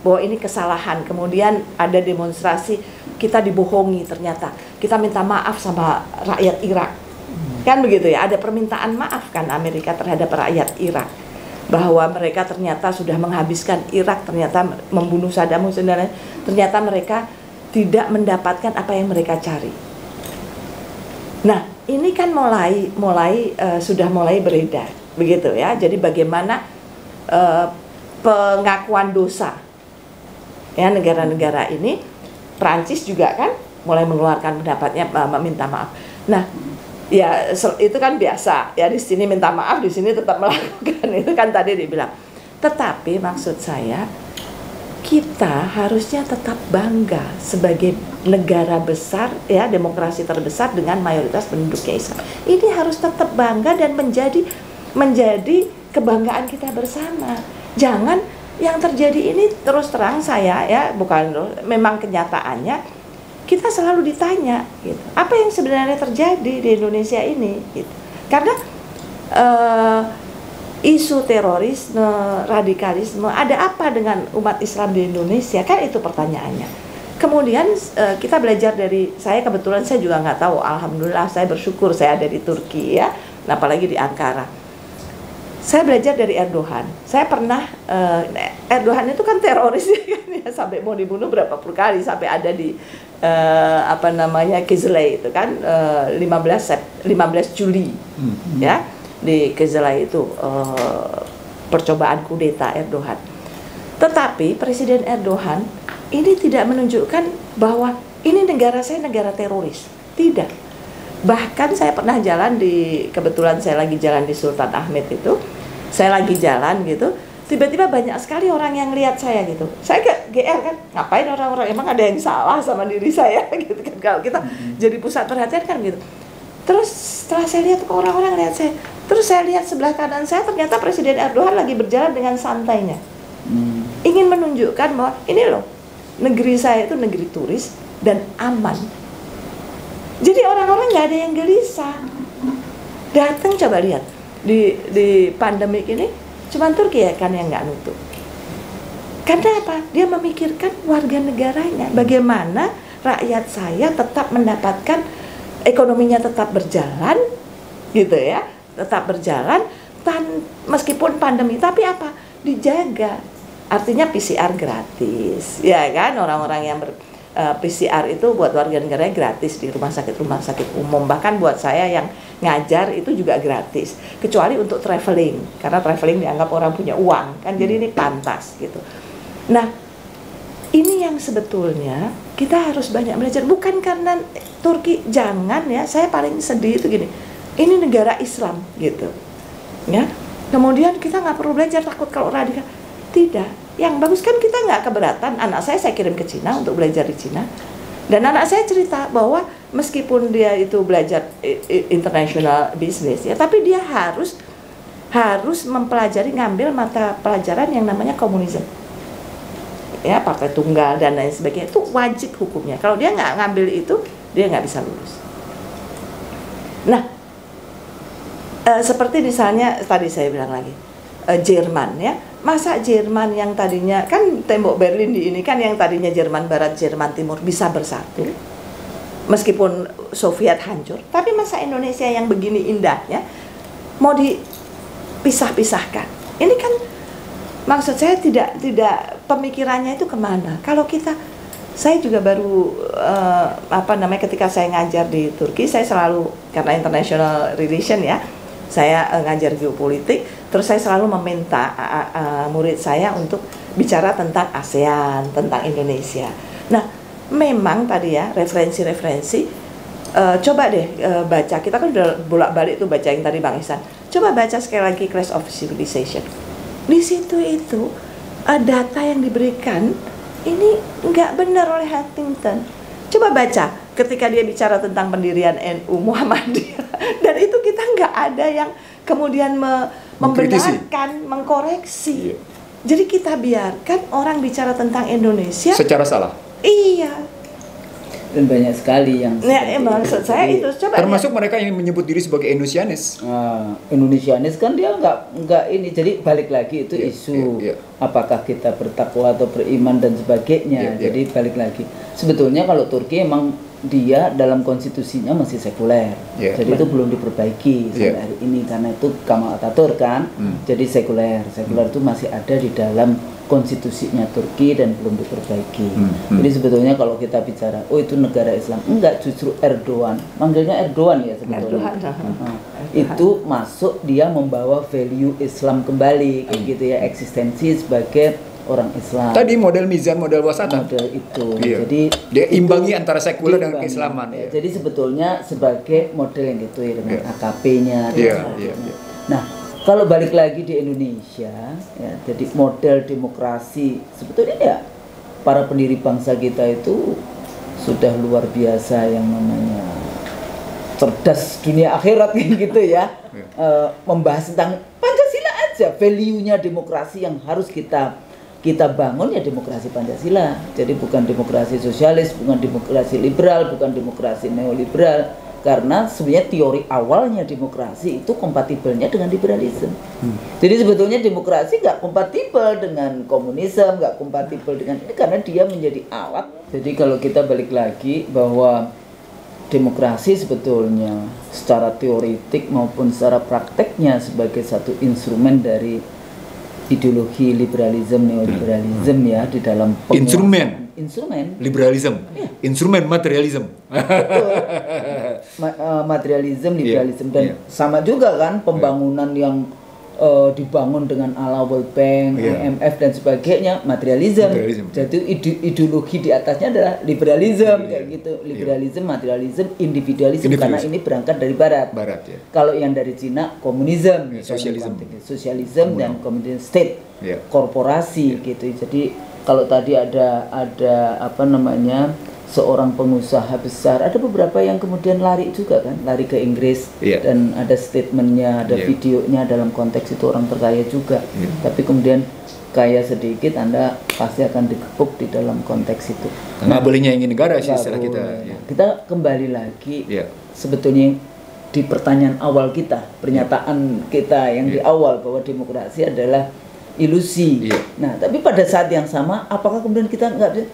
bahwa ini kesalahan, kemudian ada demonstrasi, kita dibohongi ternyata, kita minta maaf sama rakyat Irak, kan begitu ya, ada permintaan maaf kan Amerika terhadap rakyat Irak, bahwa mereka ternyata sudah menghabiskan Irak, ternyata membunuh Saddam Hussein, dan ternyata mereka tidak mendapatkan apa yang mereka cari. Nah, ini kan sudah mulai beredar, begitu ya. Jadi bagaimana pengakuan dosa, ya, negara-negara ini, Prancis juga kan mulai mengeluarkan pendapatnya, meminta maaf. Nah, ya itu kan biasa ya, di sini minta maaf, di sini tetap melakukan, itu kan tadi dibilang. Tetapi maksud saya, kita harusnya tetap bangga sebagai negara besar, ya, demokrasi terbesar dengan mayoritas penduduknya Islam. Ini harus tetap bangga dan menjadi kebanggaan kita bersama. Jangan yang terjadi ini, terus terang saya ya, bukan, memang kenyataannya kita selalu ditanya gitu, apa yang sebenarnya terjadi di Indonesia ini gitu. Karena isu terorisme, radikalisme, ada apa dengan umat Islam di Indonesia? Kan itu pertanyaannya. Kemudian kita belajar dari, saya kebetulan saya juga nggak tahu, alhamdulillah saya bersyukur saya ada di Turki ya, apalagi di Ankara. Saya belajar dari Erdogan. Saya pernah, Erdogan itu kan teroris ya, sampai mau dibunuh berapa puluh kali, sampai ada di Kizilay itu kan 15 Juli ya, di Kizilay itu percobaan kudeta Erdogan. Tetapi Presiden Erdogan ini tidak menunjukkan bahwa ini negara saya negara teroris, tidak. Bahkan saya pernah jalan kebetulan saya lagi jalan di Sultan Ahmed itu, saya lagi jalan gitu, tiba-tiba banyak sekali orang yang lihat saya gitu. Saya GR kan, ngapain orang-orang, emang ada yang salah sama diri saya gitu kan, kalau kita jadi pusat perhatian kan gitu. Terus setelah saya lihat, orang-orang lihat saya, terus saya lihat sebelah kanan saya, ternyata Presiden Erdogan lagi berjalan dengan santainya, ingin menunjukkan bahwa ini loh, negeri saya itu negeri turis dan aman. Jadi orang-orang nggak ada yang gelisah. Datang, coba lihat di pandemik ini, cuma Turki ya kan yang nggak nutup. Karena apa? Dia memikirkan warga negaranya, bagaimana rakyat saya tetap mendapatkan, ekonominya tetap berjalan, gitu ya, tetap berjalan meskipun pandemi, tapi apa? Dijaga. Artinya PCR gratis, ya kan, orang-orang yang PCR itu buat warga negaranya gratis di rumah sakit umum, bahkan buat saya yang ngajar itu juga gratis, kecuali untuk traveling, karena traveling dianggap orang punya uang kan, jadi ini pantas gitu. Nah, ini yang sebetulnya kita harus banyak belajar, bukan karena Turki, jangan ya, saya paling sedih itu gini, ini negara Islam gitu ya, kemudian kita nggak perlu belajar takut kalau radikal. Tidak, yang bagus kan kita nggak keberatan, anak saya kirim ke Cina untuk belajar di Cina, Dan anak saya cerita bahwa meskipun dia itu belajar international business ya, tapi dia harus mempelajari, ngambil mata pelajaran yang namanya komunisme. Ya, partai tunggal dan lain sebagainya, itu wajib hukumnya. Kalau dia nggak ngambil itu, dia nggak bisa lulus. Nah, seperti misalnya tadi saya bilang lagi, Jerman ya, masa Jerman yang tadinya kan tembok Berlin di ini kan yang tadinya Jerman Barat, Jerman Timur bisa bersatu, meskipun Soviet hancur, tapi masa Indonesia yang begini indahnya mau dipisah-pisahkan? Ini kan maksud saya tidak pemikirannya itu kemana? Kalau saya juga baru ketika saya ngajar di Turki, saya selalu, karena international relation ya, saya ngajar geopolitik, terus saya selalu meminta murid saya untuk bicara tentang ASEAN, tentang Indonesia. Nah, memang tadi ya referensi-referensi, coba deh baca, kita kan udah bolak-balik tuh baca yang tadi Bang Ihsan. Coba baca sekali lagi Clash of Civilization. Di situ itu data yang diberikan ini nggak benar oleh Huntington. Coba baca ketika dia bicara tentang pendirian NU Muhammadiyah, dan itu kita nggak ada yang kemudian membenarkan, mengkoreksi. Iya. Jadi kita biarkan orang bicara tentang Indonesia secara salah. Iya. Dan banyak sekali yang maksud saya itu, coba termasuk mereka yang menyebut diri sebagai Indonesianis. Indonesianis kan dia nggak ini, jadi balik lagi itu isu apakah kita bertakwa atau beriman dan sebagainya. Jadi balik lagi, sebetulnya kalau Turki emang dia dalam konstitusinya masih sekuler, jadi itu belum diperbaiki sampai hari ini, karena itu Kemal Atatürk kan, jadi sekuler itu masih ada di dalam konstitusinya Turki dan belum diperbaiki. Jadi sebetulnya kalau kita bicara, oh itu negara Islam, enggak, justru Erdogan, manggilnya Erdogan ya sebetulnya. Itu masuk, dia membawa value Islam kembali, kayak gitu ya, eksistensi sebagai orang Islam. Tadi model mizan, model wasatan. Model itu. Jadi dia imbangi antara sekuler dan keislaman. Ya. Jadi sebetulnya sebagai model yang gitu ya, dengan AKP-nya. Nah, kalau balik lagi di Indonesia, ya, jadi model demokrasi sebetulnya ya para pendiri bangsa kita itu sudah luar biasa, yang namanya cerdas dunia akhirat gitu ya. Membahas tentang Pancasila aja, value-nya demokrasi yang harus kita bangun ya demokrasi Pancasila. Jadi bukan demokrasi sosialis, bukan demokrasi liberal, bukan demokrasi neoliberal. Karena sebenarnya teori awalnya demokrasi itu kompatibelnya dengan liberalisme. Jadi sebetulnya demokrasi nggak kompatibel dengan komunisme, nggak kompatibel dengan ini, karena dia menjadi alat. Jadi kalau kita balik lagi bahwa demokrasi sebetulnya secara teoritik maupun secara prakteknya sebagai satu instrumen dari ideologi liberalisme, neoliberalisme ya, di dalam instrumen liberalisme, instrumen materialisme. Materialisme, liberalisme, dan sama juga kan pembangunan yang dibangun dengan ala World Bank, IMF dan sebagainya, materialisme. Jadi ideologi di atasnya adalah liberalisme, kayak gitu. Liberalisme, materialisme, individualisme, karena ini berangkat dari Barat. Kalau yang dari Cina, komunisme, sosialisme dan komunisme state, korporasi gitu. Jadi kalau tadi ada apa namanya, seorang pengusaha besar, ada beberapa yang kemudian lari juga kan, lari ke Inggris, dan ada statementnya, ada videonya, dalam konteks itu orang terkaya juga, tapi kemudian kaya sedikit, Anda pasti akan dikepuk di dalam konteks itu. Nggak bolehnya ingin negara sih istilah kita. Kita kembali lagi, sebetulnya di pertanyaan awal kita, pernyataan kita yang di awal bahwa demokrasi adalah ilusi. Nah, tapi pada saat yang sama, apakah kemudian kita nggak bisa?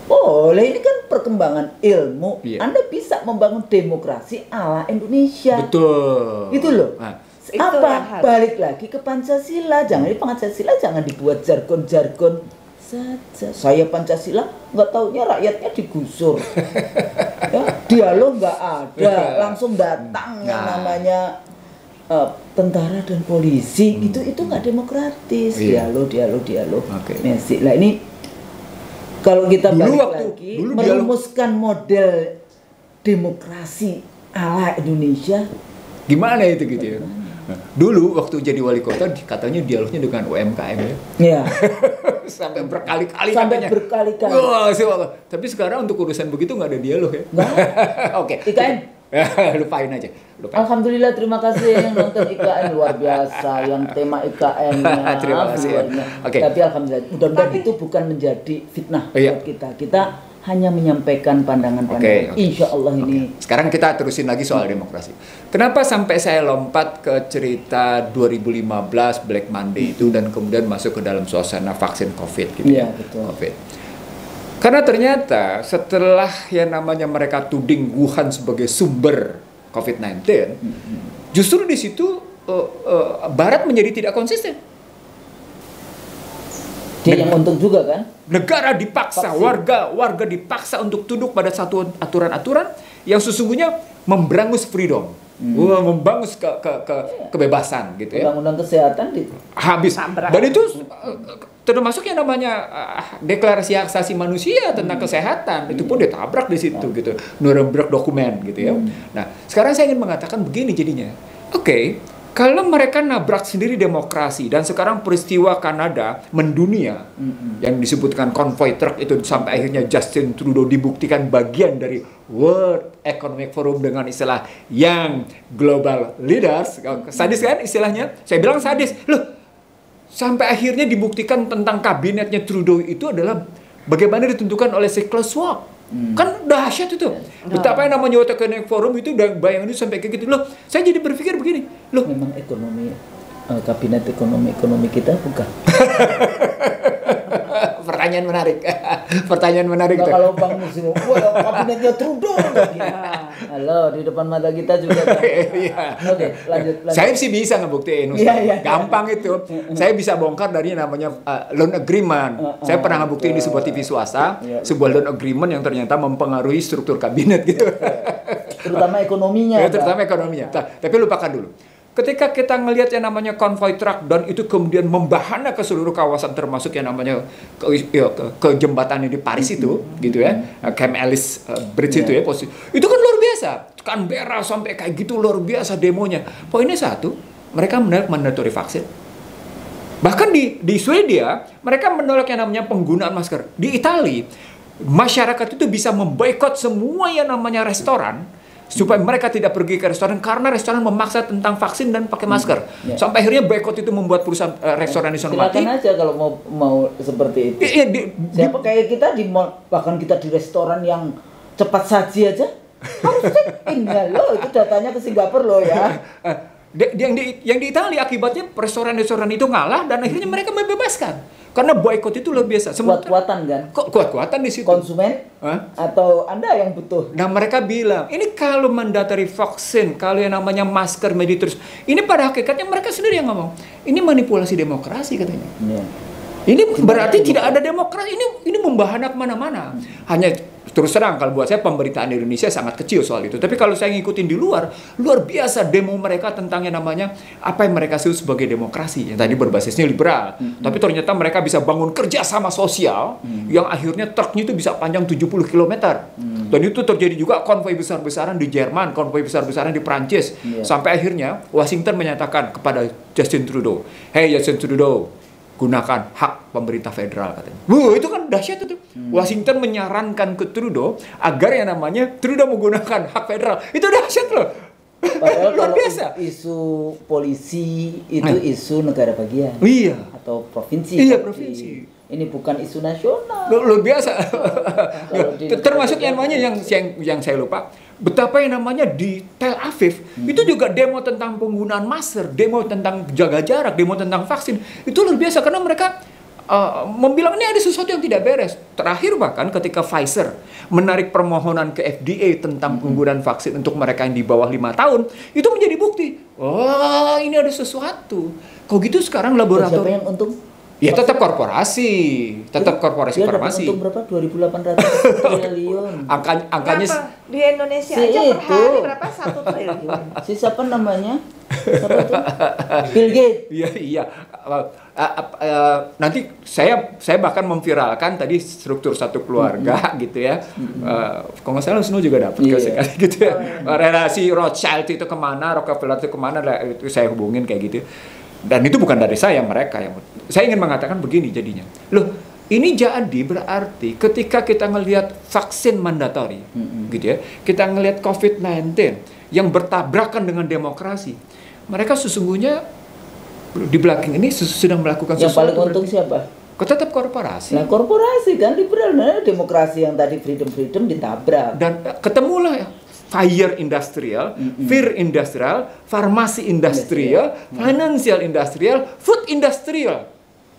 Boleh, ini kan perkembangan ilmu. Anda bisa membangun demokrasi ala Indonesia. Betul. Gitu loh. Apa? Balik lagi ke Pancasila. Jangan di Pancasila, jangan dibuat jargon-jargon saja. Saya Pancasila, nggak taunya rakyatnya digusur. Ya, dialog nggak ada, langsung datang yang namanya tentara dan polisi, itu nggak demokratis. Dialog. Messi. Lah ini kalau kita merumuskan model demokrasi ala Indonesia, gimana itu gitu ya? Dulu waktu jadi wali kota katanya dialognya dengan UMKM ya. sampai berkali-kali. Sampai katanya. berkali-kali. Wah, tapi sekarang untuk urusan begitu nggak ada dialog ya. Oke. IKN. Lupain aja. Alhamdulillah, terima kasih yang nonton IKN, luar biasa yang tema IKN-nya. Terima kasih. Okay. Tapi alhamdulillah, mudah-mudahan itu bukan menjadi fitnah buat kita. Kita hanya menyampaikan pandangan-pandangan. Insya Allah ini. Sekarang kita terusin lagi soal demokrasi. Kenapa sampai saya lompat ke cerita 2015 Black Monday itu dan kemudian masuk ke dalam suasana vaksin COVID gitu ya? Betul. COVID. Karena ternyata setelah yang namanya mereka tuding Wuhan sebagai sumber COVID-19, justru di situ Barat menjadi tidak konsisten. Dia yang untung juga kan? Negara dipaksa, warga dipaksa untuk tunduk pada satu aturan-aturan yang sesungguhnya memberangus freedom, membangun kebebasan gitu ya. Undang-undang kesehatan habis. Dan itu termasuk yang namanya deklarasi hak asasi manusia tentang kesehatan, itu pun ditabrak di situ gitu. Nuremberg dokumen gitu ya. Nah, sekarang saya ingin mengatakan begini jadinya. Oke, kalau mereka nabrak sendiri demokrasi dan sekarang peristiwa Kanada mendunia yang disebutkan konvoi truk itu sampai akhirnya Justin Trudeau dibuktikan bagian dari World Economic Forum dengan istilah yang global leaders. Sadis kan istilahnya? Saya bilang sadis. Loh, sampai akhirnya dibuktikan tentang kabinetnya Trudeau itu adalah bagaimana ditentukan oleh Klaus Schwab. Kan dahsyat itu. Betapa yang namanya World Economic Forum itu udah bayangin itu sampai kayak gitu. Loh, saya jadi berpikir begini. Loh, memang ekonomi kabinet ekonomi kita bukan. Pertanyaan menarik. Pertanyaan menarik. Nah, kalau Bang Muslim, kabinetnya Trudeau. Halo, di depan mata kita juga. Oke, lanjut. Saya sih bisa ngebuktiin. Gampang itu. Saya bisa bongkar dari namanya loan agreement. Saya pernah ngebuktiin di sebuah TV swasta, sebuah loan agreement yang ternyata mempengaruhi struktur kabinet gitu. Terutama ekonominya. Terutama ekonominya. Tapi lupakan dulu. Ketika kita ngelihat yang namanya konvoi truk dan itu kemudian membahana ke seluruh kawasan termasuk yang namanya ke jembatan di Paris itu gitu ya, Camp Ellis Bridge itu ya, itu kan luar biasa, Canberra sampai kayak gitu luar biasa demonya. Poinnya satu, mereka menolak mandatory vaksin. Bahkan di Swedia mereka menolak yang namanya penggunaan masker. Di Italia masyarakat itu bisa memboikot semua yang namanya restoran supaya mereka tidak pergi ke restoran karena restoran memaksa tentang vaksin dan pakai masker. Sampai akhirnya boikot itu membuat perusahaan restoran di sana mati. Silakan aja kalau mau seperti itu. Siapa kayak kita bahkan kita di restoran yang cepat saji aja harus check in loh, itu datanya ke Singapura loh ya. Yang di Italia akibatnya restoran-restoran itu ngalah dan akhirnya mereka membebaskan. Karena boykot itu luar biasa. Kuat-kuatan kan? Kuat-kuatan di situ. Konsumen? Atau Anda yang butuh? Nah mereka bilang, ini kalau mandatory vaksin, kalau yang namanya masker, terus, ini pada hakikatnya mereka sendiri yang ngomong. Ini manipulasi demokrasi katanya. Ini berarti tidak ada demokrasi. Ini membahana kemana-mana. Hanya terus terang kalau buat saya pemberitaan di Indonesia sangat kecil soal itu. Tapi kalau saya ngikutin di luar biasa demo mereka tentang yang namanya apa yang mereka sebut sebagai demokrasi. Yang tadi berbasisnya liberal. Tapi ternyata mereka bisa bangun kerjasama sosial yang akhirnya truknya itu bisa panjang 70 km. Dan itu terjadi juga konvoi besar-besaran di Jerman, konvoi besar-besaran di Prancis. Sampai akhirnya Washington menyatakan kepada Justin Trudeau, "Hey Justin Trudeau, gunakan hak pemerintah federal," katanya. Itu kan dahsyat itu. Washington menyarankan ke Trudeau agar yang namanya Trudeau menggunakan hak federal. Itu dahsyat loh. Padahal luar kalau biasa. Isu polisi itu isu negara bagian. Atau provinsi. Provinsi. Ini bukan isu nasional. Luar biasa. Termasuk yang namanya yang saya lupa. Betapa yang namanya di Tel Aviv itu juga demo tentang penggunaan masker, demo tentang jaga jarak, demo tentang vaksin. Itu luar biasa karena mereka membilang ini ada sesuatu yang tidak beres. Terakhir bahkan ketika Pfizer menarik permohonan ke FDA tentang penggunaan vaksin untuk mereka yang di bawah 5 tahun, itu menjadi bukti. Oh, ini ada sesuatu. Kok gitu sekarang laboratorium. Siapa yang untung? Ya tetap korporasi, farmasi. Untung berapa? 2.800 triliun. Angkanya di Indonesia aja per hari berapa? 1 triliun. Siapa namanya? Siapa itu? Bill Gates. Iya. Nanti saya bahkan memviralkan tadi struktur satu keluarga gitu ya. Kalau nggak salah Snow juga dapat sekali gitu ya. Relasi Rothschild itu kemana, Rockefeller itu kemana, itu saya hubungin kayak gitu. Dan itu bukan dari saya, mereka yang. Saya ingin mengatakan begini jadinya. Loh, ini jadi berarti ketika kita ngelihat vaksin mandatori, gitu ya, kita ngelihat COVID-19 yang bertabrakan dengan demokrasi, mereka sesungguhnya di belakang ini sedang melakukan yang sesuatu. Yang paling untung siapa? Tetap korporasi. Nah, korporasi kan liberal, nah, demokrasi yang tadi freedom ditabrak. Dan ketemulah fire industrial, fear industrial, farmasi industrial, financial industrial, food industrial.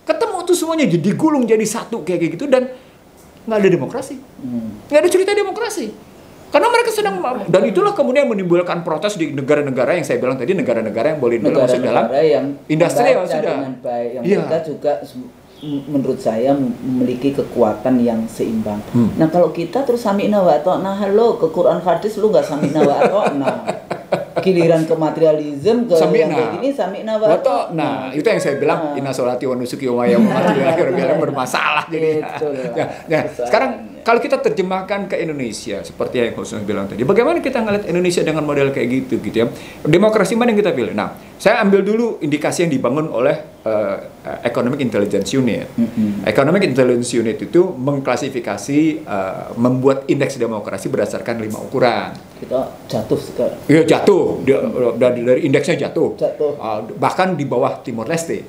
Ketemu tuh semuanya jadi digulung jadi satu kayak gitu, dan nggak ada demokrasi, nggak ada cerita demokrasi. Karena mereka sedang, dan itulah kemudian menimbulkan protes di negara-negara yang saya bilang tadi, negara-negara yang boleh masuk dalam yang industrial sudah. Dengan baik, yang mereka juga menurut saya memiliki kekuatan yang seimbang. Nah kalau kita terus sami'na wa ata'na, halo ke Quran hadis lu nggak sami'na wa ata'na. Giliran ke materialisme, ke yang kayak gini sami'na wa ata'na. Nah, itu yang saya bilang inna sholati wa nusuki wa mahyaya bermasalah jadi. Nah, sekarang kalau kita terjemahkan ke Indonesia seperti yang Husnul bilang tadi, bagaimana kita ngeliat Indonesia dengan model kayak gitu ya. Demokrasi mana yang kita pilih? Nah, saya ambil dulu indikasi yang dibangun oleh Economic Intelligence Unit. Economic Intelligence Unit itu mengklasifikasi, membuat indeks demokrasi berdasarkan 5 ukuran. Kita jatuh sekarang. Iya jatuh, dari indeksnya jatuh. Bahkan di bawah Timor Leste.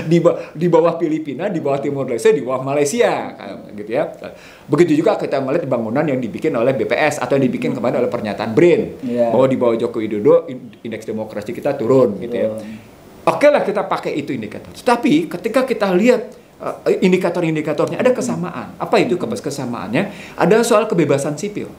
Di bawah Filipina, di bawah Timor Leste, di bawah Malaysia, gitu ya. Begitu juga kita melihat bangunan yang dibikin oleh BPS atau yang dibikin kemarin oleh pernyataan BRIN, bahwa di bawah Joko Widodo indeks demokrasi kita turun, gitu ya. Oke lah kita pakai itu indikator. Tapi ketika kita lihat indikator-indikatornya ada kesamaan. Apa itu kesamaannya? Ada soal kebebasan sipil.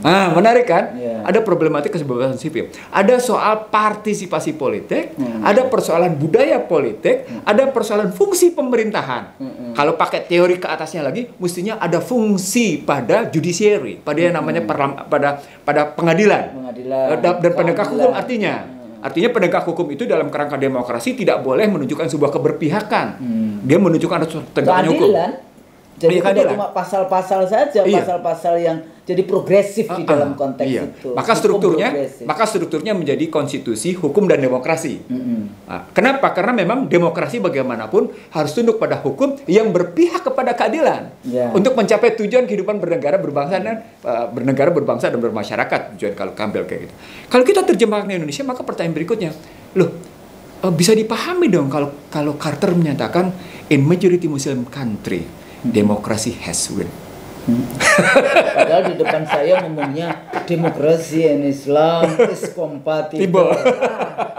Nah, menarik kan? Ada problematik kebebasan sipil. Ada soal partisipasi politik, ada persoalan budaya politik, ada persoalan fungsi pemerintahan. Kalau pakai teori ke atasnya lagi, mestinya ada fungsi pada judiciary, pada yang namanya pada pengadilan. Dan penegak hukum Artinya penegak hukum itu dalam kerangka demokrasi tidak boleh menunjukkan sebuah keberpihakan. Dia menunjukkan ada tegaknya hukum. Jadi tidak cuma pasal-pasal saja, pasal-pasal yang jadi progresif di dalam konteks itu. Maka strukturnya menjadi konstitusi, hukum dan demokrasi. Nah, kenapa? Karena memang demokrasi bagaimanapun harus tunduk pada hukum yang berpihak kepada keadilan untuk mencapai tujuan kehidupan bernegara, berbangsa dan bermasyarakat. Tujuan kalau kambil kayak gitu. Kalau kita terjemahkan ke Indonesia, maka pertanyaan berikutnya, loh, bisa dipahami dong kalau Carter menyatakan in majority Muslim country demokrasi has win. Padahal di depan saya ngomongnya demokrasi and Islam is compatible.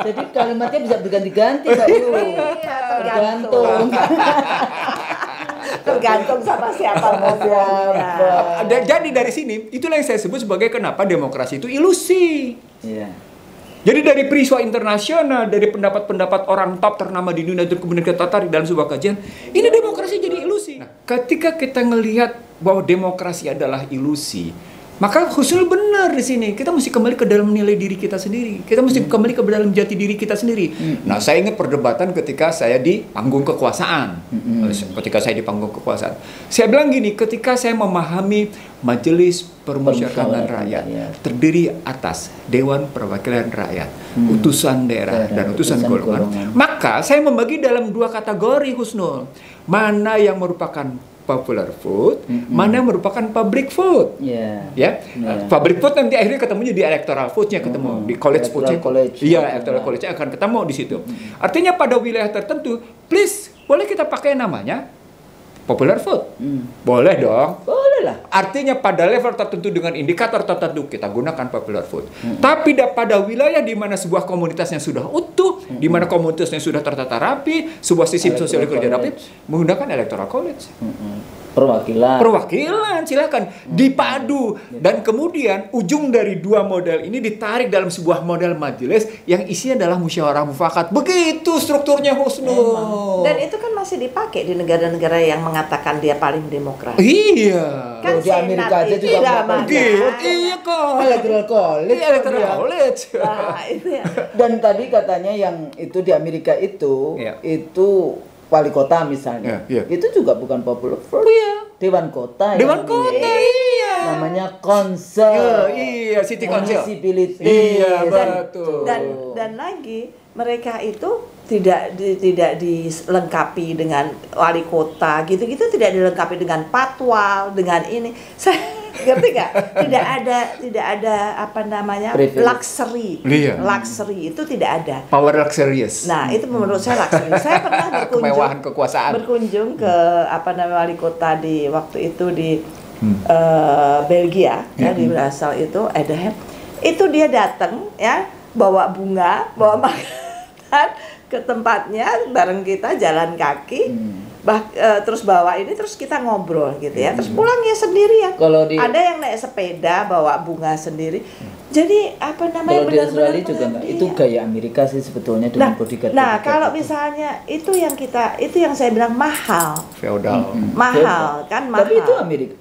Jadi kalimatnya bisa berganti-ganti, Mbak Yu. Tergantung sama siapa ngomongnya. Jadi dari sini itulah yang saya sebut sebagai kenapa demokrasi itu ilusi. Jadi dari peristiwa internasional, dari pendapat-pendapat orang top ternama di dunia, kemudian kita tarik dalam sebuah kajian, ini demokrasi jadi ilusi. Nah, ketika kita ngelihat bahwa demokrasi adalah ilusi, maka Husnul benar di sini. Kita mesti kembali ke dalam nilai diri kita sendiri. Kita mesti kembali ke dalam jati diri kita sendiri. Nah, saya ingat perdebatan ketika saya di panggung kekuasaan. Saya bilang gini, ketika saya memahami Majelis Permusyawaratan Rakyat terdiri atas Dewan Perwakilan Rakyat, utusan daerah dan utusan golongan, maka saya membagi dalam 2 kategori, Husnul. Mana yang merupakan popular food, mana yang merupakan public food. Public food nanti akhirnya ketemunya di electoral food-nya, ketemu di college food-nya. Electoral college akan ketemu di situ. Artinya pada wilayah tertentu, please, boleh kita pakai namanya popular food. Boleh dong. Boleh lah. Artinya pada level tertentu dengan indikator tertentu kita gunakan popular food. Tapi pada wilayah di mana sebuah komunitasnya sudah utuh, di mana komunitasnya sudah tertata rapi, sebuah sistem sosial kerja rapi, menggunakan electoral college. Perwakilan silakan dipadu, dan kemudian ujung dari 2 model ini ditarik dalam sebuah model majelis yang isinya adalah musyawarah mufakat. Begitu strukturnya, Husnul. Dan itu kan masih dipakai di negara-negara yang mengatakan dia paling demokrasi. Iya. Kan di Amerika aja juga begitu. Iya kok. Electoral college. Nah, itu ya. Dan tadi katanya yang itu di Amerika itu wali kota misalnya, itu juga bukan popular vote. Dewan Kota. Dewan Kota, iya. Namanya konsel. Iya, City Council. Municipality. Iya, betul. Dan lagi mereka itu tidak dilengkapi dengan wali kota gitu-gitu, tidak dilengkapi dengan patwal, dengan ini. Saya ngerti nggak? Tidak ada apa namanya luxury. Iya. Luxury itu tidak ada. Power luxurious. Nah, itu menurut saya luxury. Saya pernah kemewahan kekuasaan. berkunjung ke apa namanya wali kota di waktu itu di Belgia, ya, di Brussels itu Eindhoven. Itu dia datang ya, bawa bunga, bawa makanan ke tempatnya bareng kita jalan kaki. Terus bawa ini, terus kita ngobrol gitu ya, terus pulang ya sendirian. Ada yang naik sepeda bawa bunga sendiri. Jadi apa namanya, kalau di Australia juga enggak, itu gaya Amerika sih sebetulnya dengan bodyguard. Nah, kalau misalnya itu yang saya bilang mahal. Feodal. Mahal kan, mahal. Tapi itu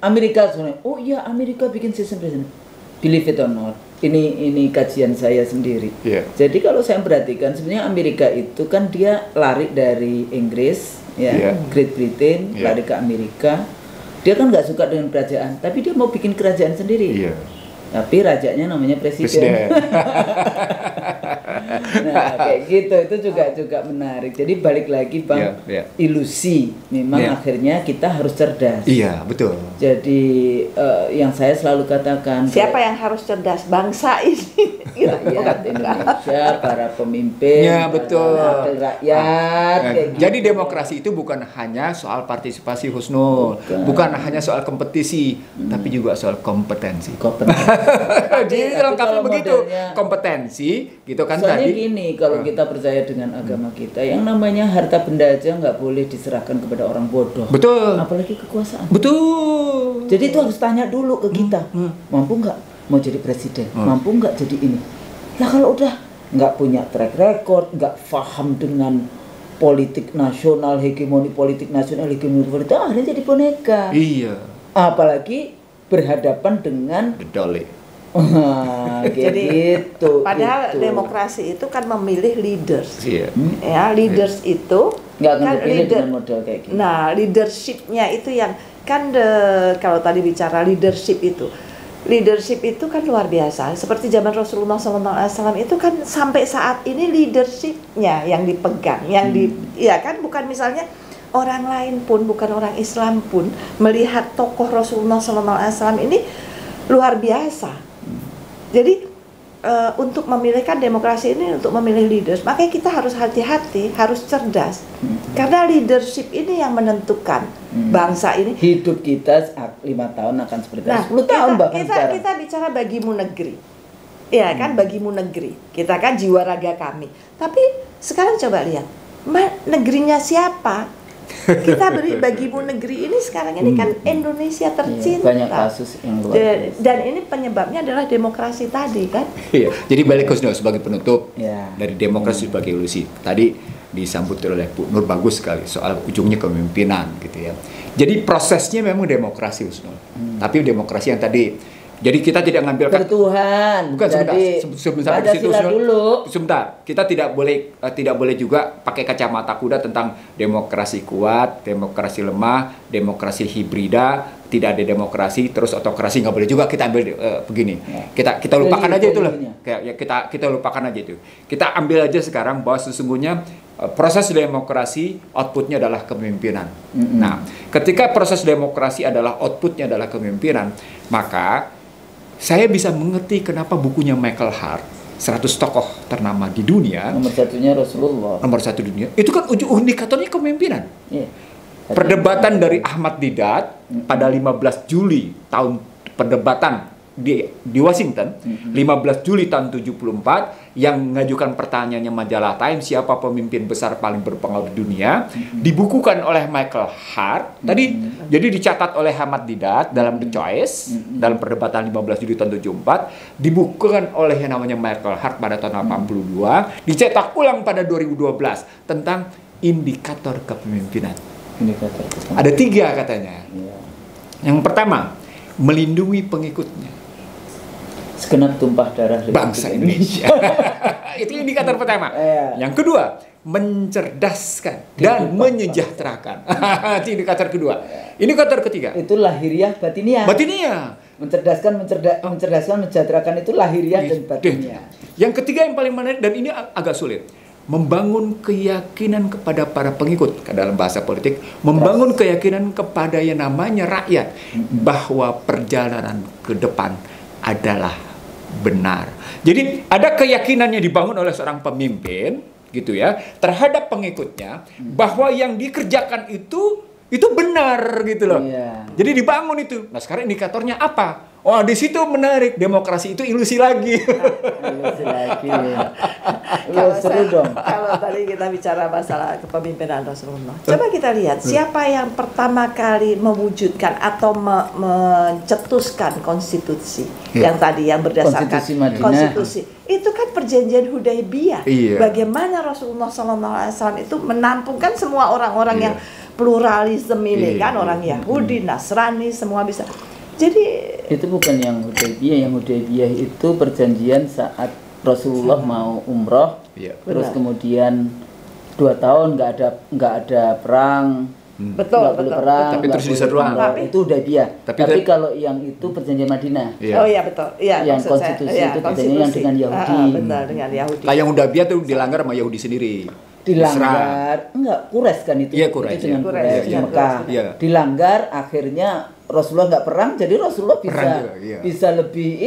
Amerika sebenarnya. Oh iya, Amerika bikin sistem presiden. Believe it or not. Ini kajian saya sendiri. Yeah. Jadi kalau saya perhatikan sebenarnya Amerika itu kan dia lari dari Inggris, ya, Great Britain, lari ke Amerika. Dia kan nggak suka dengan kerajaan, tapi dia mau bikin kerajaan sendiri. Iya. Tapi rajanya namanya presiden. Nah, kayak gitu, itu juga menarik. Jadi balik lagi Bang, ilusi. Memang akhirnya kita harus cerdas. Iya, betul. Jadi yang saya selalu katakan, siapa yang harus cerdas? Bangsa ini. Rakyat Indonesia, para pemimpin, ya, betul. Rakyat. Jadi demokrasi itu bukan hanya soal partisipasi, Husnul, bukan hanya soal kompetisi, tapi juga soal kompetensi. Jadi lengkapnya begitu, kompetensi, gitu kan. Soalnya tadi gini, kalau kita percaya dengan agama kita, yang namanya harta benda aja nggak boleh diserahkan kepada orang bodoh. Betul. Apalagi kekuasaan. Betul. Jadi itu harus tanya dulu ke kita, mampu nggak mau jadi presiden, mampu nggak jadi ini. Nah kalau udah nggak punya track record, nggak paham dengan politik nasional, hegemoni politik nasional, hegemoni politik, akhirnya jadi boneka. Iya. Apalagi berhadapan dengan Bedole. Jadi gitu, padahal demokrasi itu kan memilih leaders. Iya. Ya, leaders itu nggak akan kan terpilih dengan model kayak gitu. Nah, leadershipnya itu yang kan kalau tadi bicara leadership itu kan luar biasa. Seperti zaman Rasulullah SAW itu kan sampai saat ini leadershipnya yang dipegang, ya kan, bukan misalnya orang lain pun, bukan orang Islam pun melihat tokoh Rasulullah SAW ini luar biasa. Jadi untuk memilihkan demokrasi ini, untuk memilih leaders, makanya kita harus hati-hati, harus cerdas. Karena leadership ini yang menentukan bangsa ini. Hidup kita 5 tahun akan seperti 10 tahun bahkan sekarang. Kita bicara bagimu negeri. Ya kan, bagimu negeri. Kita kan jiwa raga kami. Tapi sekarang coba lihat, negerinya siapa? Kita beri bagimu negeri ini sekarang ini kan Indonesia tercinta. Banyak kasus yang luar biasa. Dan ini penyebabnya adalah demokrasi tadi kan. Iya. Jadi balik ke sebagai penutup dari demokrasi sebagai ilusi. Tadi disambut oleh Bu Nur bagus sekali soal ujungnya kepemimpinan gitu ya. Jadi prosesnya memang demokrasi Husnul. Tapi demokrasi yang tadi. Jadi kita tidak ngambil bertuhan. Bukan, sebentar di situ dulu. Sebentar. Kita tidak boleh juga pakai kacamata kuda tentang demokrasi kuat, demokrasi lemah, demokrasi hibrida, tidak ada demokrasi, terus autokrasi nggak boleh juga. Kita ambil begini. Kita lupakan aja itu loh. Kita lupakan aja itu. Kita ambil aja sekarang bahwa sesungguhnya proses demokrasi outputnya adalah kepemimpinan. Nah, ketika proses demokrasi adalah outputnya adalah kepemimpinan, maka saya bisa mengerti kenapa bukunya Michael Hart, 100 tokoh ternama di dunia. Nomor satunya Rasulullah. Nomor 1 dunia. Itu kan indikatornya kepemimpinan. Iya. Perdebatan dari Ahmad Didat pada 15 Juli tahun perdebatan di Washington, 15 Juli tahun 74, yang mengajukan pertanyaannya majalah Time, siapa pemimpin besar paling berpengaruh di dunia, dibukukan oleh Michael Hart. Tadi jadi dicatat oleh Ahmad Didat dalam The Choice, dalam perdebatan 15 Juli tahun 74, dibukukan oleh yang namanya Michael Hart pada tahun 82, dicetak ulang pada 2012 tentang indikator kepemimpinan. Ada 3 katanya. Yang pertama, melindungi pengikutnya. segenap tumpah darah bangsa Indonesia. Itu indikator pertama. Yang kedua, mencerdaskan dan menyejahterakan. Itu indikator kedua. Indikator ketiga, itu lahiriah batiniah. Batiniah. Mencerdaskan, mensejahterakan itu lahiriah dan batiniah. Yang ketiga yang paling menarik, dan ini agak sulit, membangun keyakinan kepada para pengikut. Dalam bahasa politik, membangun keyakinan kepada yang namanya rakyat bahwa perjalanan ke depan adalah benar. Jadi ada keyakinannya dibangun oleh seorang pemimpin gitu ya terhadap pengikutnya bahwa yang dikerjakan itu benar gitu loh. Jadi dibangun itu. Nah, sekarang indikatornya apa? Oh, di situ menarik. Demokrasi itu ilusi lagi. Ilusi lagi. Seru dong. Kalau tadi kita bicara masalah kepemimpinan Rasulullah, coba kita lihat siapa yang pertama kali mewujudkan atau mencetuskan konstitusi yang tadi yang berdasarkan konstitusi. Itu kan perjanjian Hudaybiyah. Bagaimana Rasulullah SAW itu menampungkan semua orang-orang yang pluralisme ini kan, orang Yahudi, Nasrani, semua bisa. Jadi itu bukan yang Hudaybiyah itu perjanjian saat Rasulullah mau umroh, terus kemudian 2 tahun nggak ada perang, betul. Perang, tapi terus diseruang. Itu Hudaybiyah. Tapi kalau yang itu perjanjian Madinah. Oh iya betul. Iya, yang konstitusi itu perjanjian yang dengan Yahudi. Betul, dengan Yahudi. Yang Hudaybiyah itu dilanggar sama Yahudi sendiri. Dilanggar, enggak, Quraisy kan itu. Iya, Quraisy. Itu dengan Quraisy di Mekah. Dilanggar, akhirnya Rasulullah nggak perang, jadi Rasulullah bisa lebih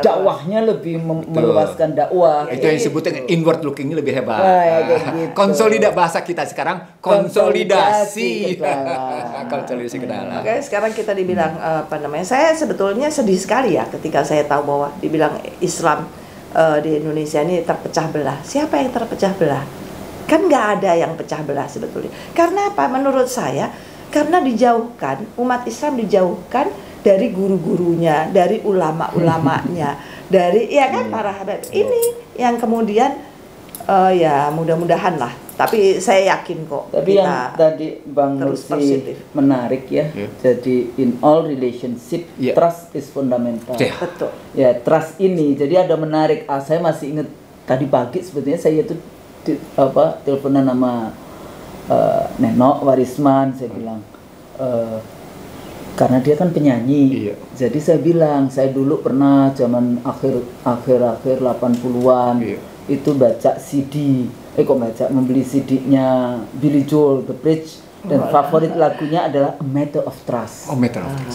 dakwahnya lebih meluaskan dakwah. Itu yang disebutnya inward looking lebih hebat. Gitu. Konsolidasi bahasa kita sekarang konsolidasi ke dalam. Oke, sekarang kita dibilang saya sebetulnya sedih sekali ya ketika saya tahu bahwa dibilang Islam di Indonesia ini terpecah belah. Siapa yang terpecah belah? Kan nggak ada yang pecah belah sebetulnya. Karena apa? Menurut saya, karena dijauhkan, umat Islam dijauhkan dari guru-gurunya, dari ulama-ulamanya, dari para habaib. Ini yang kemudian mudah-mudahan lah. Tapi saya yakin kok. Tapi yang tadi Bang Nursi menarik ya. Jadi in all relationship, trust is fundamental. Betul. Ya, trust ini. Jadi ada menarik. Saya masih ingat tadi pagi sebetulnya saya itu teleponan sama Neno Warisman, saya bilang karena dia kan penyanyi, jadi saya bilang saya dulu pernah zaman akhir 80-an itu baca CD, membeli CD-nya Billy Joel, The Bridge, dan favorit lagunya adalah A Matter of Trust.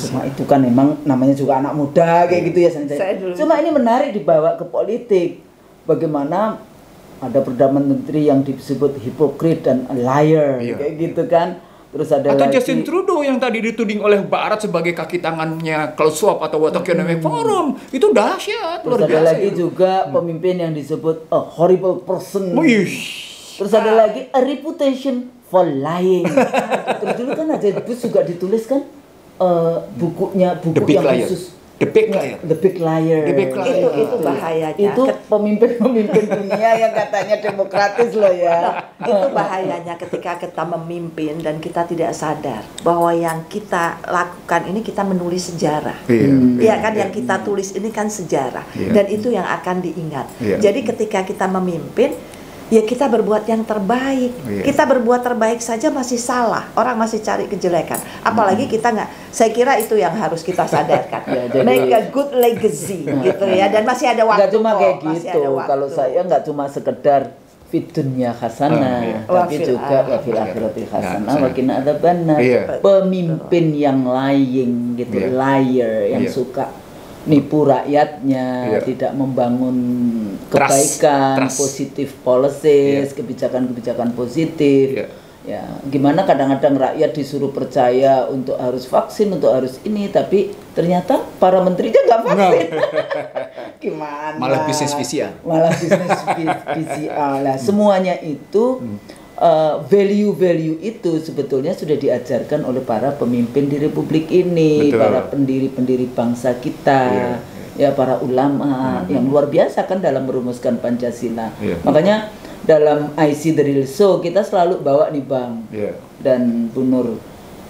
Cuma itu kan memang namanya juga anak muda kayak gitu ya. Cuma ini menarik dibawa ke politik, bagaimana ada Perdana Menteri yang disebut hipokrit dan liar, kayak gitu kan. Terus ada atau Justin Trudeau yang tadi dituding oleh Barat sebagai kaki tangannya Klaus Schwab atau World Economic Forum. Itu dahsyat, luar biasa. Terus ada lagi juga pemimpin yang disebut a horrible person. Terus ada lagi a reputation for lying. Terus dulu kan ada Bush juga ditulis kan buku yang khusus The Big Liar. Itu bahayanya. Itu pemimpin dunia yang katanya demokratis loh ya. Itu bahayanya ketika kita memimpin dan kita tidak sadar bahwa yang kita lakukan ini kita menulis sejarah. Yang kita tulis ini kan sejarah. Dan itu yang akan diingat. Jadi ketika kita memimpin, ya kita berbuat yang terbaik. Kita berbuat terbaik saja masih salah. Orang masih cari kejelekan. Apalagi kita nggak. Saya kira itu yang harus kita sadarkan. Make a good legacy gitu ya. Dan masih ada waktu. Nggak cuma kayak gitu. Kalau saya nggak cuma sekedar fidunya hasanah, tapi juga wafil akhirati hasanah, wakina ada benar. Pemimpin yang lying gitu, liar, yang suka nipu rakyatnya, tidak membangun kebaikan, positif policies, kebijakan-kebijakan positif. Ya, gimana kadang-kadang rakyat disuruh percaya untuk harus vaksin, untuk harus ini, tapi ternyata para menterinya nggak vaksin. Gimana? Malah bisnis VCA. Lah, semuanya itu value-value itu sebetulnya sudah diajarkan oleh para pemimpin di Republik ini, para pendiri-pendiri bangsa kita, ya para ulama yang luar biasa kan dalam merumuskan Pancasila. Makanya dalam IC The Real Show kita selalu bawa nih Bang dan Bu Nur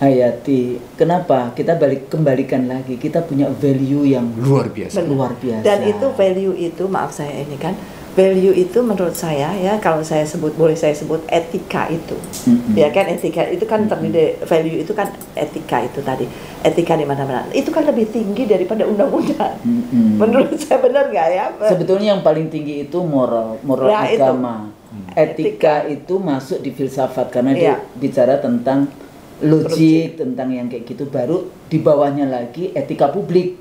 hayati. Kenapa? Kita kembalikan lagi. Kita punya value yang luar biasa. Luar biasa. Dan itu value itu, maaf saya ini kan, value itu menurut saya ya, kalau saya sebut, boleh saya sebut etika itu. Ya kan, etika itu kan terdiri, value itu kan etika itu tadi. Etika di mana-mana. Itu kan lebih tinggi daripada undang-undang. Menurut saya benar nggak ya? Sebetulnya yang paling tinggi itu moral ya, agama. Etika itu masuk di filsafat karena dia bicara tentang logik, tentang yang kayak gitu. Baru di bawahnya lagi etika publik.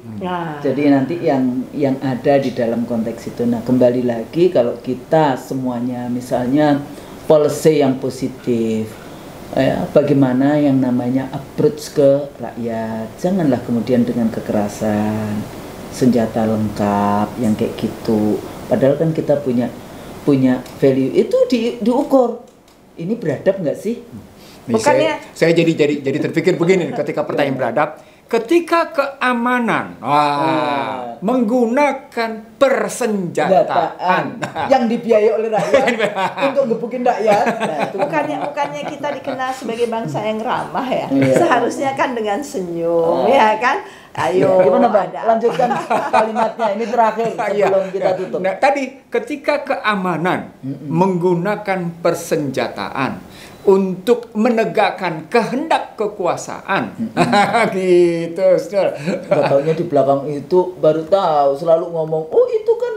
Jadi nanti yang ada di dalam konteks itu. Nah, kembali lagi kalau kita semuanya misalnya policy yang positif, bagaimana yang namanya approach ke rakyat, janganlah kemudian dengan kekerasan, senjata lengkap yang kayak gitu. Padahal kan kita punya value itu diukur. Ini beradab nggak sih? Bukannya saya jadi terpikir begini ketika pertanyaan beradab, ketika keamanan menggunakan persenjataan yang dibiayai oleh rakyat untuk ngebukin rakyat. Bukannya kita dikenal sebagai bangsa yang ramah ya. Seharusnya kan dengan senyum ya kan. Ayo, gimana Bang? Lanjutkan kalimatnya, ini terakhir sebelum kita tutup. Nah, tadi ketika keamanan menggunakan persenjataan untuk menegakkan kehendak kekuasaan, gitu, saudara. Gak taunya di belakang itu baru tahu, selalu ngomong, oh itu kan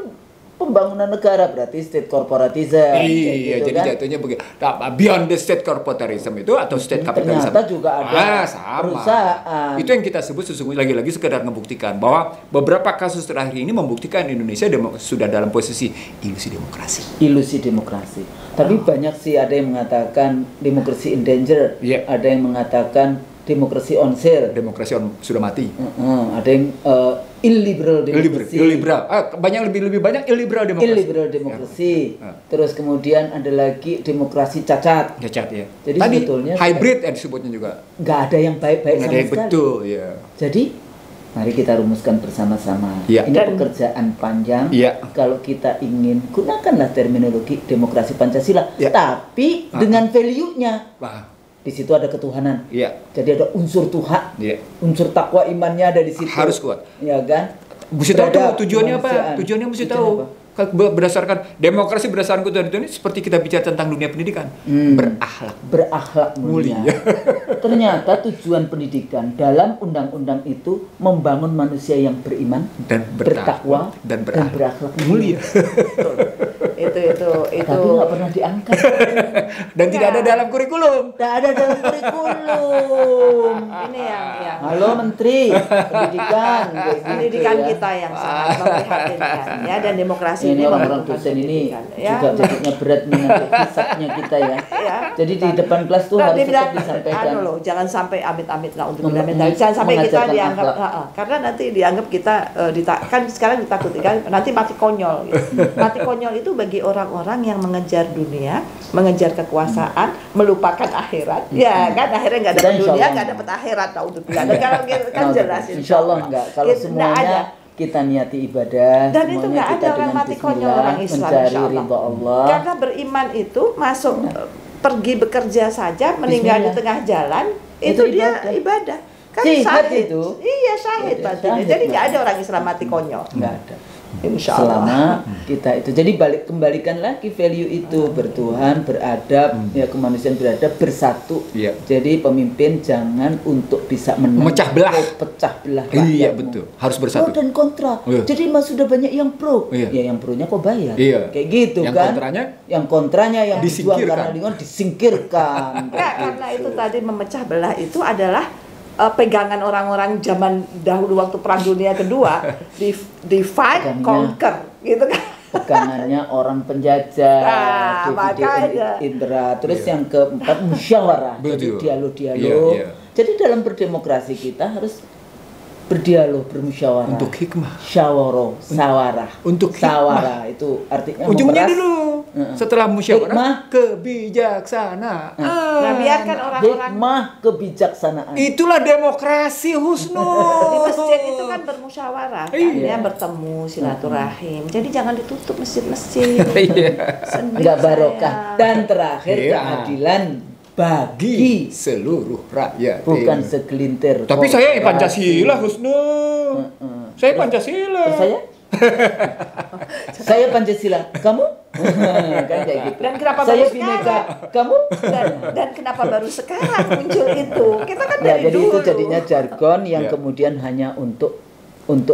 pembangunan negara, berarti state corporatism. Iya, gitu, jadi kan? Jatuhnya begitu. Beyond the state corporatism itu atau state capitalism. Ternyata juga ada sama. perusahaan. Itu yang kita sebut sesungguhnya lagi-lagi sekedar membuktikan bahwa beberapa kasus terakhir ini membuktikan Indonesia sudah dalam posisi ilusi demokrasi. Ilusi demokrasi. Tapi banyak sih, ada yang mengatakan demokrasi in danger, ada yang mengatakan demokrasi on sale. Demokrasi sudah mati. Ada yang illiberal demokrasi. Illiberal. Lebih banyak illiberal demokrasi. Illiberal demokrasi. Terus kemudian ada lagi demokrasi cacat. Cacat ya. Jadi tadi sebetulnya hybrid disebutnya juga. Nggak ada yang baik-baik sama sekali. Betul, ya. Jadi mari kita rumuskan bersama-sama. Ini pekerjaan panjang. Kalau kita ingin gunakanlah terminologi demokrasi Pancasila, tapi dengan value-nya. Di situ ada ketuhanan. Jadi ada unsur Tuhan. Unsur takwa imannya ada di situ. Harus kuat. Ya kan? Mesti tahu tujuannya apa? Tujuannya mesti tahu. Berdasarkan demokrasi berdasarkan ketuhanan ini seperti kita bicara tentang dunia pendidikan. Berakhlak mulia. Ternyata tujuan pendidikan dalam undang-undang itu membangun manusia yang beriman dan bertakwa dan berakhlak mulia. Itu tapi nggak pernah diangkat dan tidak ada dalam kurikulum. Tidak ada dalam kurikulum. Ini yang halo Menteri Pendidikan kita yang sangat memprihatinkan ya, dan demokrasi ini orang dosen ini juga jadinya berat mengenai hisapnya kita ya. Jadi di depan kelas tuh harus tetap disampaikan. Jangan sampai amit-amit lah untuk jangan sampai kita dianggap karena nanti dianggap kita kan sekarang ditakuti kan nanti mati konyol gitu. Mati konyol itu bagi orang-orang yang mengejar dunia, mengejar kekuasaan, melupakan akhirat. Ya kan, akhirnya nggak dapat dunia, nggak dapat akhirat. Untuk kalau kan jelas. Insyaallah enggak. Kalau semuanya kita niati ibadah, dan itu nggak ada orang mati konyol orang Islam, mencari ridha Allah. Karena beriman itu masuk pergi bekerja saja, meninggal di tengah jalan, itu dia ibadah. Kan syahid itu. Iya, syahid berarti. Jadi nggak ada orang Islam mati konyol. Nggak ada. Insya Allah. Selama kita itu, jadi kembalikan lagi value itu, bertuhan, beradab, ya kemanusiaan beradab, bersatu. Jadi pemimpin jangan untuk bisa memecah belah Iya betul, harus bersatu. Pro dan kontra. Jadi mas sudah banyak yang pro. Ya yang pro-nya kok bayar. Kayak gitu yang kan. Yang kontranya yang disingkirkan. Disingkirkan. Karena itu tadi memecah belah itu adalah pegangan orang-orang zaman dahulu waktu Perang Dunia Kedua, divide, conquer, gitu kan. Pegangannya orang penjajah, Indra. Terus yang keempat musyawarah, jadi dialog. Jadi dalam berdemokrasi kita harus berdialog, bermusyawarah. Untuk hikmah. Sawarah. Untuk hikmah. Itu artinya ujungnya dulu. Setelah musyawarah, hikmah, kebijaksanaan. Nah, biarkan orang-orang. Hikmah, kebijaksanaan. Itulah demokrasi, Husnul. Di masjid itu kan bermusyawarah, kan? Ya bertemu, silaturahim. Jadi jangan ditutup masjid-masjid. Enggak barokah. Dan terakhir keadilan bagi seluruh rakyat. bukan segelintir. Tapi saya korporasi. Pancasila, Husnu. Saya Pancasila. Terus saya? Saya Pancasila, kamu? Kan kayak gitu. Dan kenapa saya baru Bhinneka, sekarang? kamu? Dan kenapa baru sekarang muncul itu? Kita kan Ya, dari jadi dulu. itu jadinya jargon yang Ya. kemudian hanya untuk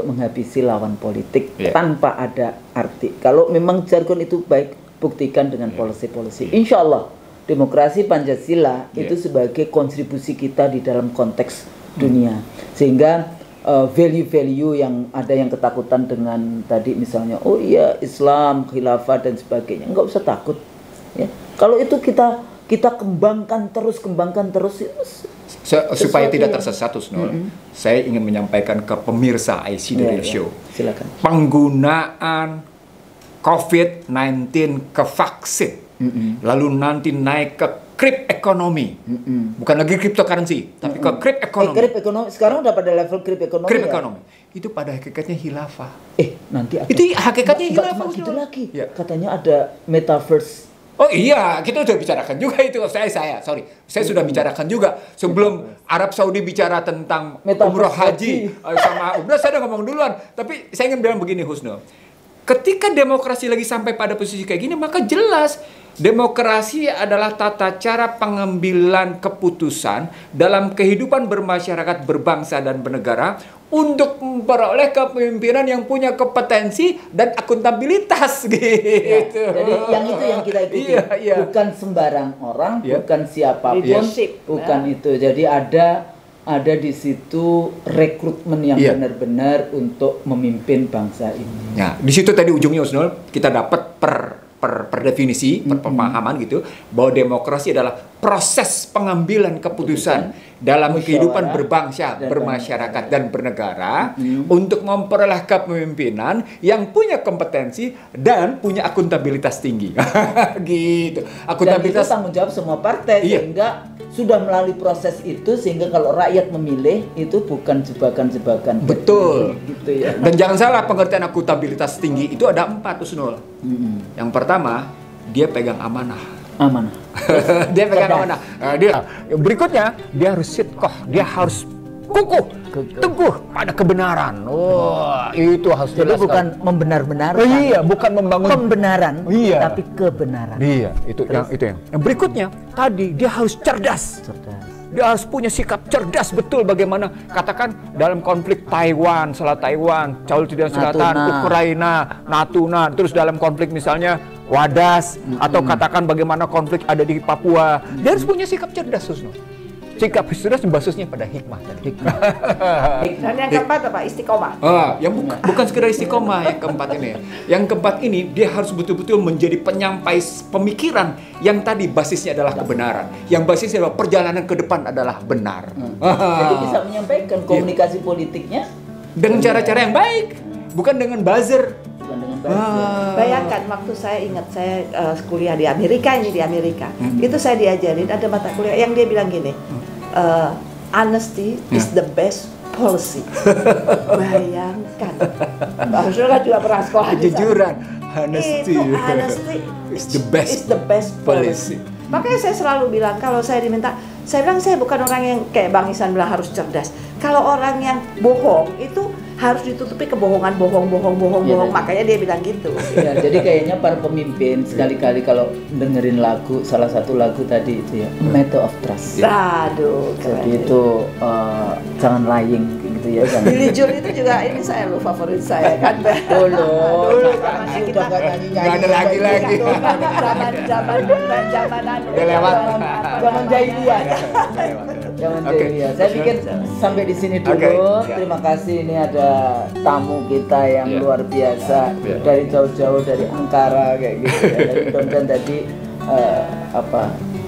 menghabisi lawan politik Ya. tanpa ada arti. Kalau memang jargon itu baik, buktikan dengan policy-policy. Insya Allah demokrasi Pancasila itu sebagai kontribusi kita di dalam konteks dunia, sehingga value-value yang ada yang ketakutan dengan tadi misalnya, oh iya Islam, khilafah dan sebagainya, nggak usah takut. Ya. Kalau itu kita kembangkan terus Supaya tidak tersesat, Husnul, saya ingin menyampaikan ke pemirsa IC dari show. Silakan. Penggunaan COVID-19 ke vaksin, lalu nanti naik ke krip ekonomi, bukan lagi cryptocurrency, tapi ke krip ekonomi. Krip ekonomi sekarang udah pada level krip ekonomi. Krip ya? ekonomi itu pada hakikatnya hilafah. Nanti ada. Itu hakikatnya Nggak hilafah. cuma gitu Husnul. lagi. Ya. Katanya ada metaverse. Oh iya, kita sudah bicarakan juga itu. Saya sudah bicarakan juga sebelum Arab Saudi bicara tentang Metaverse umroh haji sama umroh, saya udah ngomong duluan. Tapi saya ingin bilang begini, Husnul. Ketika demokrasi lagi sampai pada posisi kayak gini, maka jelas demokrasi adalah tata cara pengambilan keputusan dalam kehidupan bermasyarakat, berbangsa dan bernegara untuk memperoleh kepemimpinan yang punya kompetensi dan akuntabilitas gitu. Jadi yang itu yang kita ikuti, Iya. bukan sembarang orang, Iya. bukan siapapun, Leadership, bukan itu. Jadi ada di situ rekrutmen yang Iya. benar-benar untuk memimpin bangsa ini. Ya, di situ tadi ujungnya, Husnul, kita dapat per definisi, per pemahaman gitu, bahwa demokrasi adalah proses pengambilan keputusan dalam Musyawarah kehidupan berbangsa, dan bermasyarakat dan bernegara untuk memperoleh kepemimpinan yang punya kompetensi dan punya akuntabilitas tinggi. Gitu. Dan itu Akuntabilitas tanggung jawab semua partai, Iya. sehingga sudah melalui proses itu, sehingga kalau rakyat memilih itu bukan jebakan-jebakan. Betul. Gitu ya. Dan jangan salah, pengertian akuntabilitas tinggi itu ada 4, Husnul. Yang pertama, dia pegang amanah. Amanah. Dia pegang Cerdas. amanah. Nah, berikutnya, dia harus sitkoh, dia harus kukuh, teguh pada kebenaran. Wah, itu harus Jadi jelas. bukan membenar-benarkan. Iya, bukan membangun pembenaran, Iya. tapi kebenaran. Iya, itu yang. Yang berikutnya, tadi dia harus cerdas. Cerdas. Dia harus punya sikap cerdas betul bagaimana katakan dalam konflik Taiwan, Selat Taiwan, China Selatan, Natuna. Ukraina, Natuna, terus dalam konflik misalnya Wadas atau katakan bagaimana konflik ada di Papua. Dia harus punya sikap cerdas, Husnul. Sikap cerdas basisnya pada hikmah tadi. Dan yang keempat apa? Istiqomah. Yang bukan sekedar istiqomah yang keempat ini. Yang keempat ini dia harus betul-betul menjadi penyampai pemikiran yang tadi basisnya adalah kebenaran. Yang basisnya adalah perjalanan ke depan adalah benar. Jadi bisa menyampaikan komunikasi politiknya Dengan cara-cara yang baik, bukan dengan buzzer. bukan dengan buzzer. Bayangkan waktu saya ingat saya kuliah di Amerika, itu saya diajarin ada mata kuliah yang dia bilang gini, honesty is the best policy. Bayangkan, harusnya kan juga pernah sekolah di sana. Kejujuran, honesty, Honesty is the best policy. Makanya saya selalu bilang kalau saya diminta, saya bilang saya bukan orang yang kayak Bang Ihsan bilang harus cerdas. Kalau orang yang bohong itu harus ditutupi kebohongan, bohong. Iya. Makanya dia bilang gitu. Ya, jadi kayaknya para pemimpin sekali-kali kalau dengerin lagu, salah satu lagu tadi itu ya, Matter of Trust. Aduh, keren. Jadi itu jangan lying gitu ya. Billy Joel itu juga ini saya lo favorit saya kan. Dulu zamannya kita nggak nyanyi. Nggak ada lagi. Zaman Udah lewat. Zaman jahiliyah. Zaman Oke. jahiliyah. Saya pikir sampai di sini dulu. Oke. Terima kasih, ini ada tamu kita yang Iya. luar biasa Iya. dari jauh-jauh dari Ankara kayak gitu ya. Jadi mudah-mudahan tadi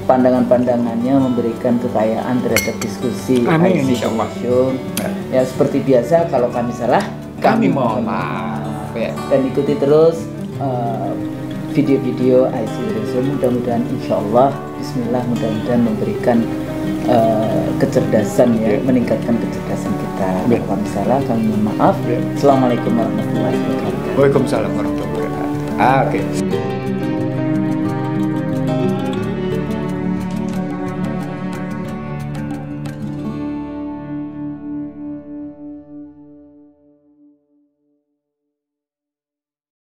pandangan-pandangannya memberikan kekayaan terhadap diskusi Amin, IC insyaallah. Show. Ya seperti biasa, kalau kami salah Kami mohon maaf. Ya. dan ikuti terus video-video IC Show. Mudah-mudahan insya Allah Bismillah, mudah-mudahan memberikan kecerdasan ya, meningkatkan kecerdasan kita. Kalau kami salah kami mohon maaf. Assalamualaikum warahmatullahi wabarakatuh. Waalaikumsalam warahmatullahi wabarakatuh. Oke.